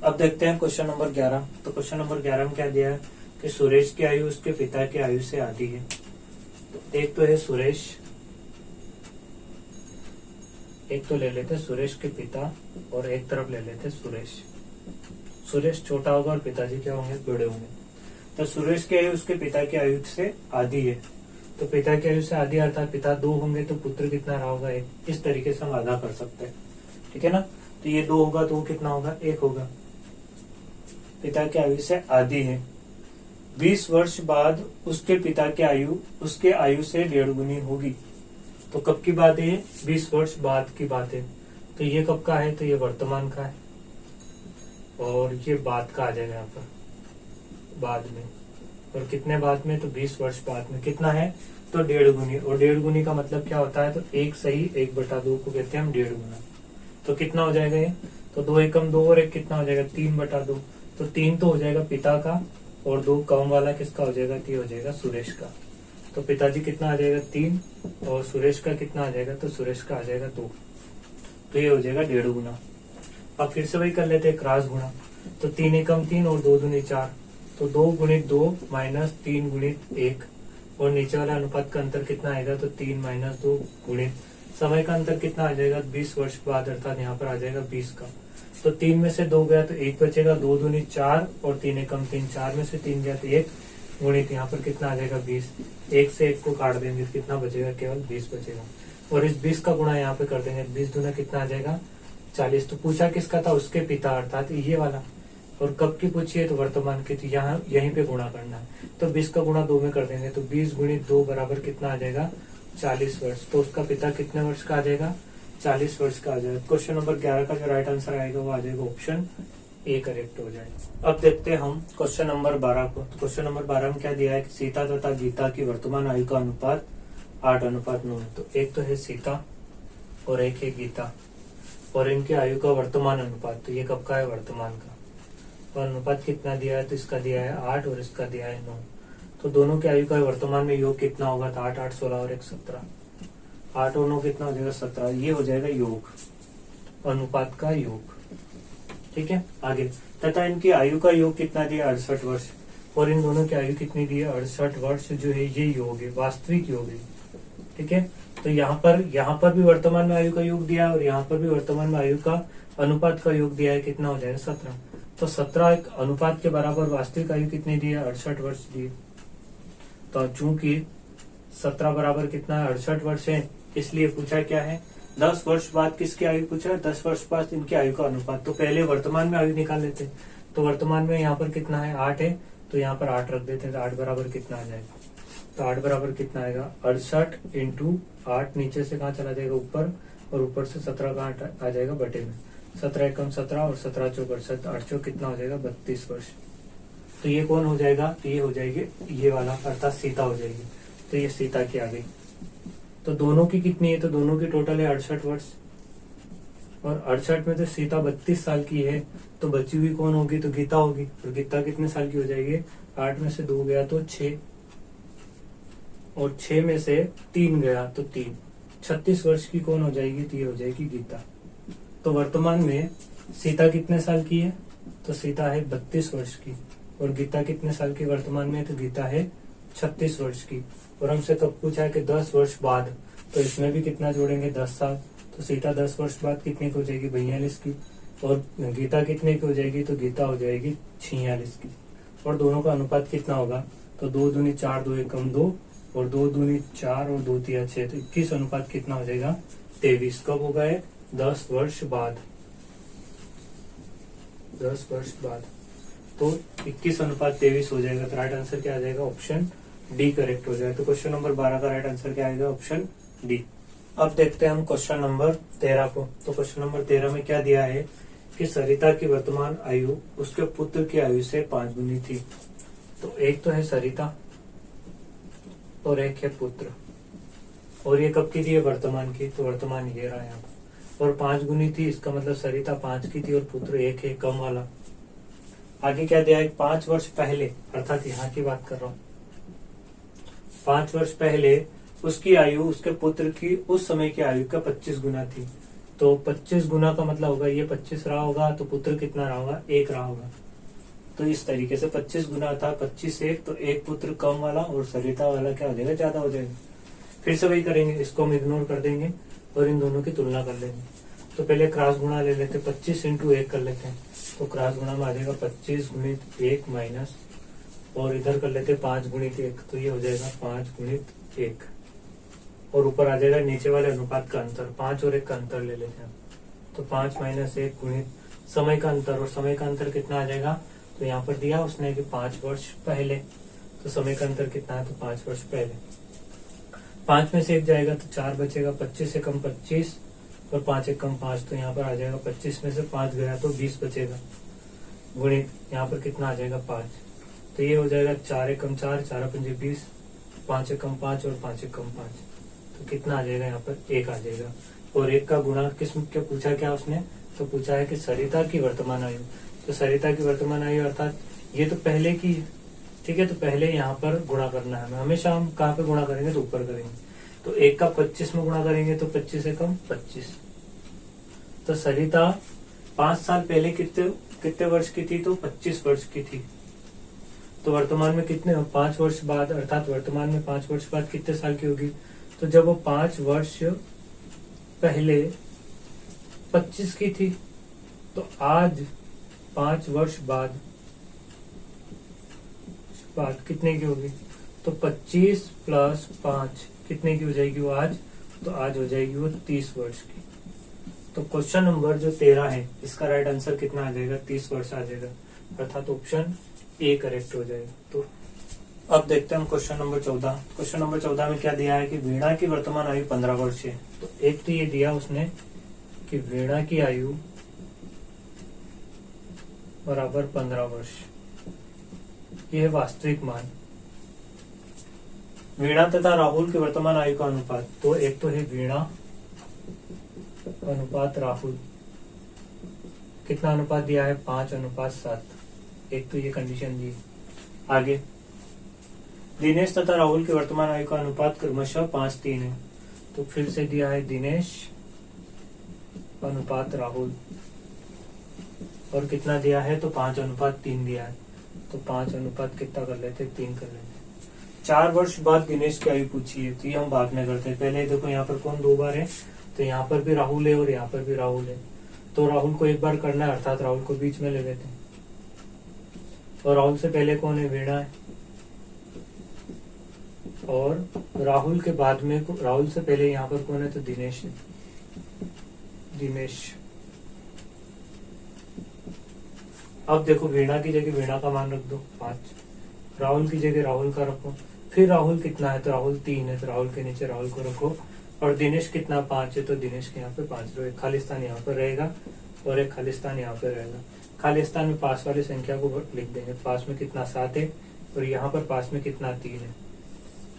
अब देखते हैं क्वेश्चन नंबर 11। तो क्वेश्चन नंबर 11 में क्या दिया है कि सुरेश की आयु उसके पिता की आयु से आधी है। तो एक तो है सुरेश, एक तो ले लेते सुरेश के पिता, और एक तरफ ले लेते सुरेश। सुरेश छोटा होगा और पिताजी क्या होंगे, बड़े होंगे। तो सुरेश की आयु उसके पिता की आयु से आधी है। तो पिता की आयु से आधी अर्थात पिता 2 होंगे, तो पुत्र कितना रहा होगा, 1। इस तरीके से हम आधा कर सकते हैं, ठीक है ना। तो ये 2 होगा तो वो कितना होगा, 1 होगा। पिता की आयु से आधी है। 20 वर्ष बाद उसके पिता की आयु उसके आयु से 1.5 गुनी होगी। तो कब की बात है, 20 वर्ष बाद की बात है। तो ये कब का है, तो ये वर्तमान का है, और ये बाद का आ जाएगा यहाँ पर, बाद में। और कितने बाद में, तो 20 वर्ष बाद में। कितना है, तो 1.5 गुनी, और 1.5 गुनी का मतलब क्या होता है, तो 1 सही 1/2 को कहते हैं हम 1.5 गुना। तो कितना हो जाएगा ये, तो 2 एकम 2 और 1 कितना हो जाएगा, 3/2। तो 3 तो हो जाएगा पिता का, और 2 कम वाला किसका हो जाएगा, ये हो जाएगा सुरेश का। तो पिताजी कितना आ जाएगा 3, और सुरेश का कितना आ जाएगा, तो सुरेश का आ जाएगा 2। तो ये हो जाएगा 1.5 गुना। अब फिर से वही कर लेते हैं क्रॉस गुणा। तो 3 एकम 3 और 2 दूनी 4, तो 2 गुणित 2 माइनस 3 गुणित 1, और नीचे वाला अनुपात का अंतर कितना आएगा, तो 3 माइनस 2 गुणित समय का अंतर कितना आ जाएगा, 20 वर्ष बाद, अर्थात यहाँ पर आ जाएगा 20 का। तो 3 में से 2 गया तो 1 बचेगा, 2 दूनी 4 और 3 एकम 3, 4 में से 3 गया तो 1 गुणित यहाँ पर कितना आ जाएगा 20। 1 से 1 को काट देंगे तो कितना बचेगा, केवल 20 बचेगा। और इस 20 का गुणा यहाँ पे कर देंगे, 20 दूना कितना आ जाएगा 40। तो पूछा किसका था, उसके पिता, अर्थात ये वाला। और कब की पूछी है, तो वर्तमान की, तो यहाँ यहीं पे गुणा करना है। तो 20 का गुणा 2 में कर देंगे, तो 20 गुणित 2 बराबर कितना आ जाएगा, 40 वर्ष। तो उसका पिता कितने वर्ष का आ जाएगा, 40 वर्ष का आ जाएगा। क्वेश्चन नंबर 11 का जो राइट आंसर आएगा वो आ जाएगा ऑप्शन ए करेक्ट हो जाएगा। अब देखते हैं हम क्वेश्चन नंबर 12 को। तो क्वेश्चन नंबर 12 में क्या दिया है कि सीता तथा गीता की वर्तमान आयु का अनुपात 8:9 है। तो एक तो है सीता और एक है गीता, और इनकी आयु का वर्तमान अनुपात, तो ये कब का है, वर्तमान का। और अनुपात कितना दिया है, तो इसका दिया है 8 और इसका दिया है 9। तो दोनों की आयु का वर्तमान में योग कितना होगा, तो 8 8 16 और 1 17। 8 और 9 कितना हो जाएगा, 17। ये हो जाएगा योग, अनुपात का योग। ठीक है, आगे तथा इनकी आयु का योग कितना दिया, 68 वर्ष। और इन दोनों की आयु कितनी दी है, 68 वर्ष जो है ये योग है, वास्तविक योग है। ठीक है, तो यहाँ पर भी वर्तमान में आयु का योग दिया है, और यहाँ पर भी वर्तमान में आयु का अनुपात का योग दिया है, कितना हो जाएगा 17। तो 17 एक अनुपात के बराबर वास्तविक आयु कितनी दी है, 68 वर्ष दी है। तो चूंकि 17 बराबर कितना है, 68 वर्ष है, इसलिए पूछा क्या है, 10 वर्ष बाद किसकी आयु पूछा है, 10 वर्ष बाद इनकी आयु का अनुपात। तो पहले वर्तमान में आयु निकाल लेते। तो वर्तमान में यहाँ पर कितना है, 8 है, तो यहाँ पर 8 रख देते हैं। तो 8 बराबर कितना आ जाएगा, तो 8 बराबर कितना आएगा, 68 इंटू 8, नीचे से कहाँ चला जाएगा ऊपर, और ऊपर से 17 कहाँ आ जाएगा बटे में। 17 एकम 17 और 17 चौक 68, 8 चौक कितना हो जाएगा 32 वर्ष। तो ये कौन हो जाएगा, तो ये हो जाएगी ये वाला, अर्थात सीता हो जाएगी। तो ये सीता की आ गई। तो दोनों की कितनी है, तो दोनों की टोटल है 68 वर्ष, और 68 में तो सीता 32 साल की है, तो बची हुई कौन होगी, तो गीता होगी। और गीता कितने साल की हो जाएगी, 8 में से 2 गया तो 6, और 6 में से 3 गया तो 3, 36 वर्ष की कौन हो जाएगी, तो ये हो जाएगी गीता। तो वर्तमान में सीता कितने साल की है, तो सीता है 32 वर्ष की, और गीता कितने साल की वर्तमान में, तो गीता है 36 वर्ष की। और हमसे कब पूछा है कि 10 वर्ष बाद, तो इसमें भी कितना जोड़ेंगे, 10 साल। तो सीता 10 वर्ष बाद कितने की हो जाएगी, 42 की, और गीता कितने की हो जाएगी, तो गीता हो जाएगी 46 की। और दोनों का अनुपात कितना होगा, तो 2 दूनी 4, 2 एकम 2, और 2 दूनी 4 और 2 तिया 6, तो 21 अनुपात कितना हो जाएगा, 23। कब होगा ये, 10 वर्ष बाद, 10 वर्ष बाद। तो 21 अनुपात 23 हो जाएगा। तो राइट आंसर क्या आ जाएगा, ऑप्शन डी करेक्ट हो जाएगा। तो क्वेश्चन नंबर 12 का राइट आंसर क्या आएगा, ऑप्शन डी। अब देखते हैं हम क्वेश्चन नंबर 13 को। तो क्वेश्चन नंबर 13 में क्या दिया है कि सरिता की वर्तमान आयु उसके पुत्र की आयु से 5 गुनी थी। तो एक तो है सरिता और एक है पुत्र, और ये कब की थी, वर्तमान की। तो वर्तमान ये रहा यहाँ पर, और 5 गुनी थी, इसका मतलब सरिता 5 की थी और पुत्र 1 है, कम वाला। आगे क्या दिया है, 5 वर्ष पहले, अर्थात यहाँ की बात कर रहा हूँ, 5 वर्ष पहले उसकी आयु उसके पुत्र की उस समय की आयु का 25 गुना थी। तो 25 गुना का मतलब होगा ये 25 रहा होगा, तो पुत्र कितना रहा होगा, 1 रहा होगा। तो इस तरीके से 25 गुना था, 25 1, तो 1 पुत्र कम वाला और सरिता वाला क्या हो जाएगा, ज्यादा हो जाएगा। फिर से वही करेंगे, इसको हम इग्नोर कर देंगे और इन दोनों की तुलना कर लेंगे। तो पहले क्रॉस गुणा ले लेते, 25 इंटू 1 कर लेते हैं। तो क्रॉस गुणा में आ जाएगा 25 गुणित 1 माइनस, और इधर कर लेते 5 गुणित 1, तो ये हो जाएगा 5 गुणित 1, और ऊपर आ जाएगा नीचे वाले अनुपात का अंतर, 5 और 1 का अंतर ले लेते हैं। तो 5 माइनस 1 गुणित समय का अंतर, और समय का अंतर कितना आ जाएगा, तो यहाँ पर दिया उसने कि 5 वर्ष पहले, तो समय का अंतर कितना है, तो 5 वर्ष पहले। 5 में से 1 जाएगा तो 4 बचेगा, 25 से कम 25 और 5 एक कम 5, तो यहाँ पर आ जाएगा 25 में से 5 गया तो 20 बचेगा, गुणित यहाँ पर कितना आ जाएगा 5, तो ये हो जाएगा 4 एकम 4, 4 पंजे 20, 5 एकम 5 और 5 एकम 5। तो कितना आ जाएगा यहाँ पर 1 आ जाएगा। और 1 का गुणा किस क्या पूछा क्या उसने, तो पूछा है कि सरिता की वर्तमान आयु। तो सरिता की वर्तमान आयु अर्थात ये तो पहले की, ठीक है, तो पहले यहाँ पर गुणा करना है हमें। हमेशा हम कहाँ पे गुणा करेंगे, तो ऊपर करेंगे। तो 1 का 25 में गुणा करेंगे तो 25 एकम 25। तो सरिता 5 साल पहले कितने कितने वर्ष की थी, तो 25 वर्ष की थी। तो वर्तमान में कितने 5 वर्ष बाद, अर्थात वर्तमान में 5 वर्ष बाद कितने साल की होगी, तो जब वो 5 वर्ष पहले 25 की थी, तो आज 5 वर्ष बाद कितने की होगी, तो 25 प्लस 5 कितने की हो जाएगी वो आज, तो आज हो जाएगी वो 30 वर्ष की। तो क्वेश्चन नंबर जो 13 है इसका राइट आंसर कितना आ जाएगा, 30 वर्ष आ जाएगा, अर्थात ऑप्शन ए करेक्ट हो जाएगा। तो अब देखते हैं हम क्वेश्चन नंबर 14। क्वेश्चन नंबर 14 में क्या दिया है कि वीणा की वर्तमान आयु 15 वर्ष है। तो एक तो ये दिया उसने कि वीणा की आयु बराबर 15 वर्ष, ये है वास्तविक मान। वीणा तथा राहुल की वर्तमान आयु का अनुपात, तो एक तो है वीणा अनुपात राहुल, कितना अनुपात दिया है 5:7। एक तो ये कंडीशन दी। आगे दिनेश तथा राहुल की वर्तमान आयु का अनुपात क्रमशः 5:3 है। तो फिर से दिया है दिनेश अनुपात राहुल, और कितना दिया है, तो 5:3 दिया है। तो 5 अनुपात कितना कर लेते, 3 कर लेते। 4 वर्ष बाद दिनेश की आयु पूछी है, तो ये हम बाद में करते हैं। पहले देखो यहाँ पर कौन 2 बार है, तो यहाँ पर भी राहुल है और यहाँ पर भी राहुल है। तो राहुल को एक बार करना है, अर्थात राहुल को बीच में ले लेते हैं। और राहुल से पहले कौन है, वीणा है। और राहुल के बाद में राहुल से पहले यहाँ पर कौन है, तो दिनेश है, दिनेश। अब देखो वीणा की जगह वीणा का मान रख दो 5, राहुल की जगह राहुल का रखो। फिर राहुल कितना है, तो राहुल 3 है, तो राहुल के नीचे राहुल को रखो। और दिनेश कितना 5 है, तो दिनेश के यहाँ पे 5 रहो। एक खाली स्थान यहाँ पर रहेगा और एक खाली स्थान यहाँ पे रहेगा। खाली स्थान में पास वाली संख्या को लिख देंगे। पास में कितना 7 है और यहाँ पर पास में कितना 3 है।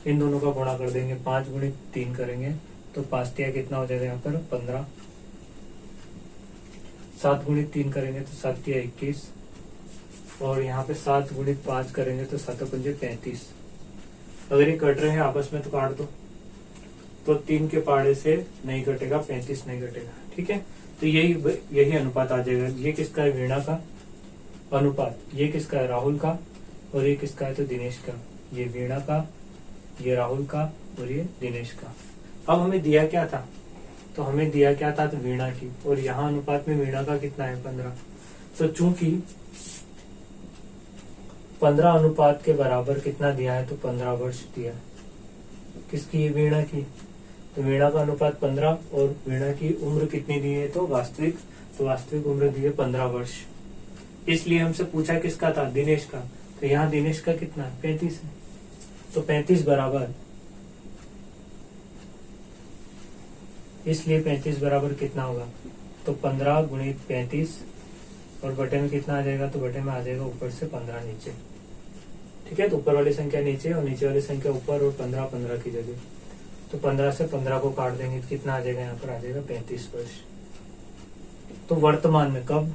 इन दोनों का गुणा कर देंगे, 5 गुणित 3 करेंगे तो 5 तिया कितना हो जाएगा यहाँ पर 15। 7 गुणित 3 करेंगे तो 7 तिया 21, और यहाँ पे 7 गुणित 5 करेंगे तो 7 पंजे 35। अगर ये कट रहे हैं आपस में तो काट दो, तो 3 के पाड़े से नहीं कटेगा, 35 नहीं कटेगा, ठीक है। तो यही अनुपात आ जाएगा। ये किसका है, वीणा का अनुपात, ये किसका है, राहुल का, और ये किसका है, तो दिनेश का। ये वीणा का, ये राहुल का, और ये दिनेश का। अब हमें दिया क्या था, तो हमें दिया क्या था, तो वीणा की, और यहाँ अनुपात में वीणा का कितना है 15। तो चूंकि 15 अनुपात के बराबर कितना दिया है, तो 15 वर्ष दिया है। किसकी, ये वीणा की। तो वीणा का अनुपात 15 और वीणा की उम्र कितनी दी है, तो वास्तविक उम्र दी है 15 वर्ष। इसलिए हमसे पूछा किसका था, दिनेश का। तो यहाँ दिनेश का कितना है, 35 है। तो 35 बराबर, इसलिए 35 बराबर कितना होगा, तो 15 गुणित 35, और बटे में कितना आ जाएगा, तो बटे में आ जाएगा ऊपर से 15 नीचे, ठीक है। तो ऊपर वाली संख्या नीचे और नीचे वाली संख्या ऊपर, और 15 की जगह। तो 15 से 15 को काट देंगे तो कितना आ जाएगा, यहाँ पर आ जाएगा 35 वर्ष। तो वर्तमान में कब,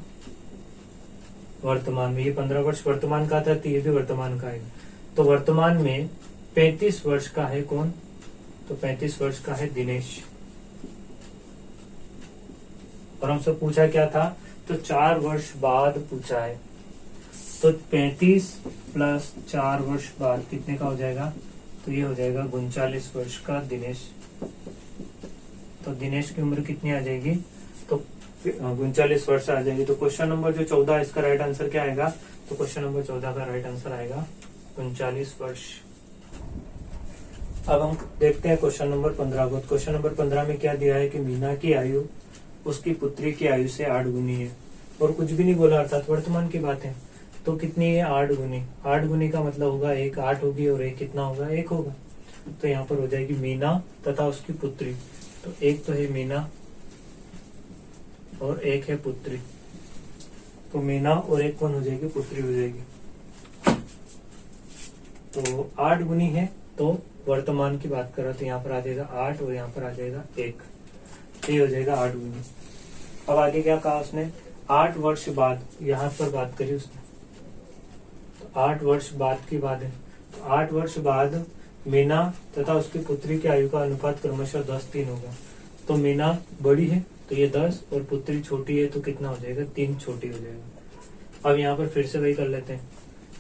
वर्तमान में ये 15 वर्ष वर्तमान का था, तो ये भी वर्तमान का है। तो वर्तमान में 35 वर्ष का है कौन, तो 35 वर्ष का है दिनेश। और हमसे पूछा क्या था, तो 4 वर्ष बाद पूछा है। तो 35 प्लस 4 वर्ष बाद कितने का हो जाएगा, तो ये हो जाएगा 39 वर्ष का दिनेश। तो दिनेश की उम्र कितनी आ जाएगी, तो 39 वर्ष आ जाएगी। तो क्वेश्चन नंबर जो 14 इसका राइट आंसर क्या आएगा, तो क्वेश्चन नंबर 14 का राइट आंसर आएगा 39 वर्ष। अब हम देखते हैं क्वेश्चन नंबर 15 को। क्वेश्चन नंबर 15 में क्या दिया है कि मीना की आयु उसकी पुत्री की आयु से 8 गुनी है, और कुछ भी नहीं बोला, अर्थात वर्तमान की बात है। तो कितनी है, 8 गुनी। 8 गुनी का मतलब होगा 1 8 होगी और 1 कितना होगा, 1 होगा। तो यहाँ पर हो जाएगी मीना तथा उसकी पुत्री। तो एक तो है मीना और एक है पुत्री। तो मीना और एक कौन हो जाएगी, पुत्री हो जाएगी। तो 8 गुनी है, तो वर्तमान की बात करें तो यहाँ पर आ जाएगा 8 और यहाँ पर आ जाएगा 1, ये हो जाएगा 8 गुनी। अब आगे क्या कहा उसने, 8 वर्ष बाद, यहाँ पर बात करी उसने, तो 8 वर्ष बाद की बात है, तो 8 वर्ष बाद मीना तथा उसकी पुत्री की आयु का अनुपात क्रमशः 10-3 होगा। तो मीना बड़ी है तो ये 10 और पुत्री छोटी है तो कितना हो जाएगा, 3 छोटी हो जाएगा। अब यहाँ पर फिर से वही कर लेते हैं,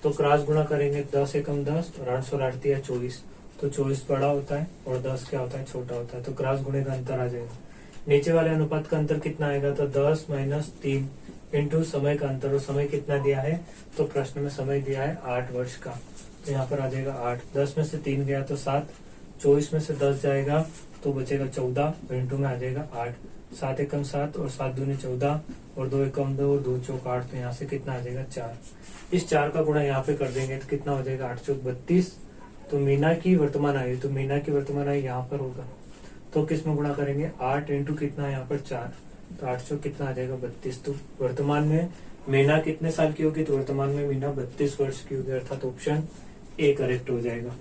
तो क्रॉस गुणा करेंगे, 10 एकम 10 और 8 16 8 24, तो 24 बड़ा होता है और 10 क्या होता है, छोटा होता है, तो क्रॉस गुणे का अंतर आ जाएगा। नीचे वाले अनुपात का अंतर कितना आएगा, तो 10 - 3 इंटू समय का अंतर, और समय कितना दिया है, तो प्रश्न में समय दिया है 8 वर्ष का, तो यहाँ पर आ जाएगा 8, 10 में से 3 गया तो 7, 24 में से 10 जाएगा तो बचेगा 14, इंटू में आ जाएगा 8, 7 एकम 7 और 7 दूनी 14 और 2 एकम 2 और 2 चौक 8, तो यहाँ से कितना आ जाएगा 4। इस 4 का गुणा यहाँ पे कर देंगे तो कितना हो जाएगा, 8 चौक 32। तो मीना की वर्तमान आयु, तो मीना की वर्तमान आयु यहाँ पर होगा, तो किस में गुणा करेंगे, 8 इंटू कितना यहाँ पर 4, तो 8 चौक कितना आ जाएगा 32। तो वर्तमान में मीना कितने साल की होगी, तो वर्तमान में मीना 32 वर्ष की होगी, अर्थात ऑप्शन ए करेक्ट हो जाएगा।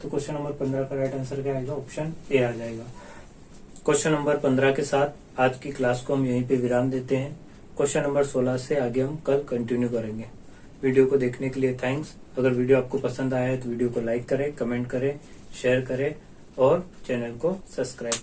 तो क्वेश्चन नंबर 15 का राइट आंसर क्या आएगा, ऑप्शन ए आ जाएगा। क्वेश्चन नंबर 15 के साथ आज की क्लास को हम यहीं पे विराम देते हैं। क्वेश्चन नंबर 16 से आगे हम कल कंटिन्यू करेंगे। वीडियो को देखने के लिए थैंक्स। अगर वीडियो आपको पसंद आया है तो वीडियो को लाइक करें, कमेंट करें, शेयर करें और चैनल को सब्सक्राइब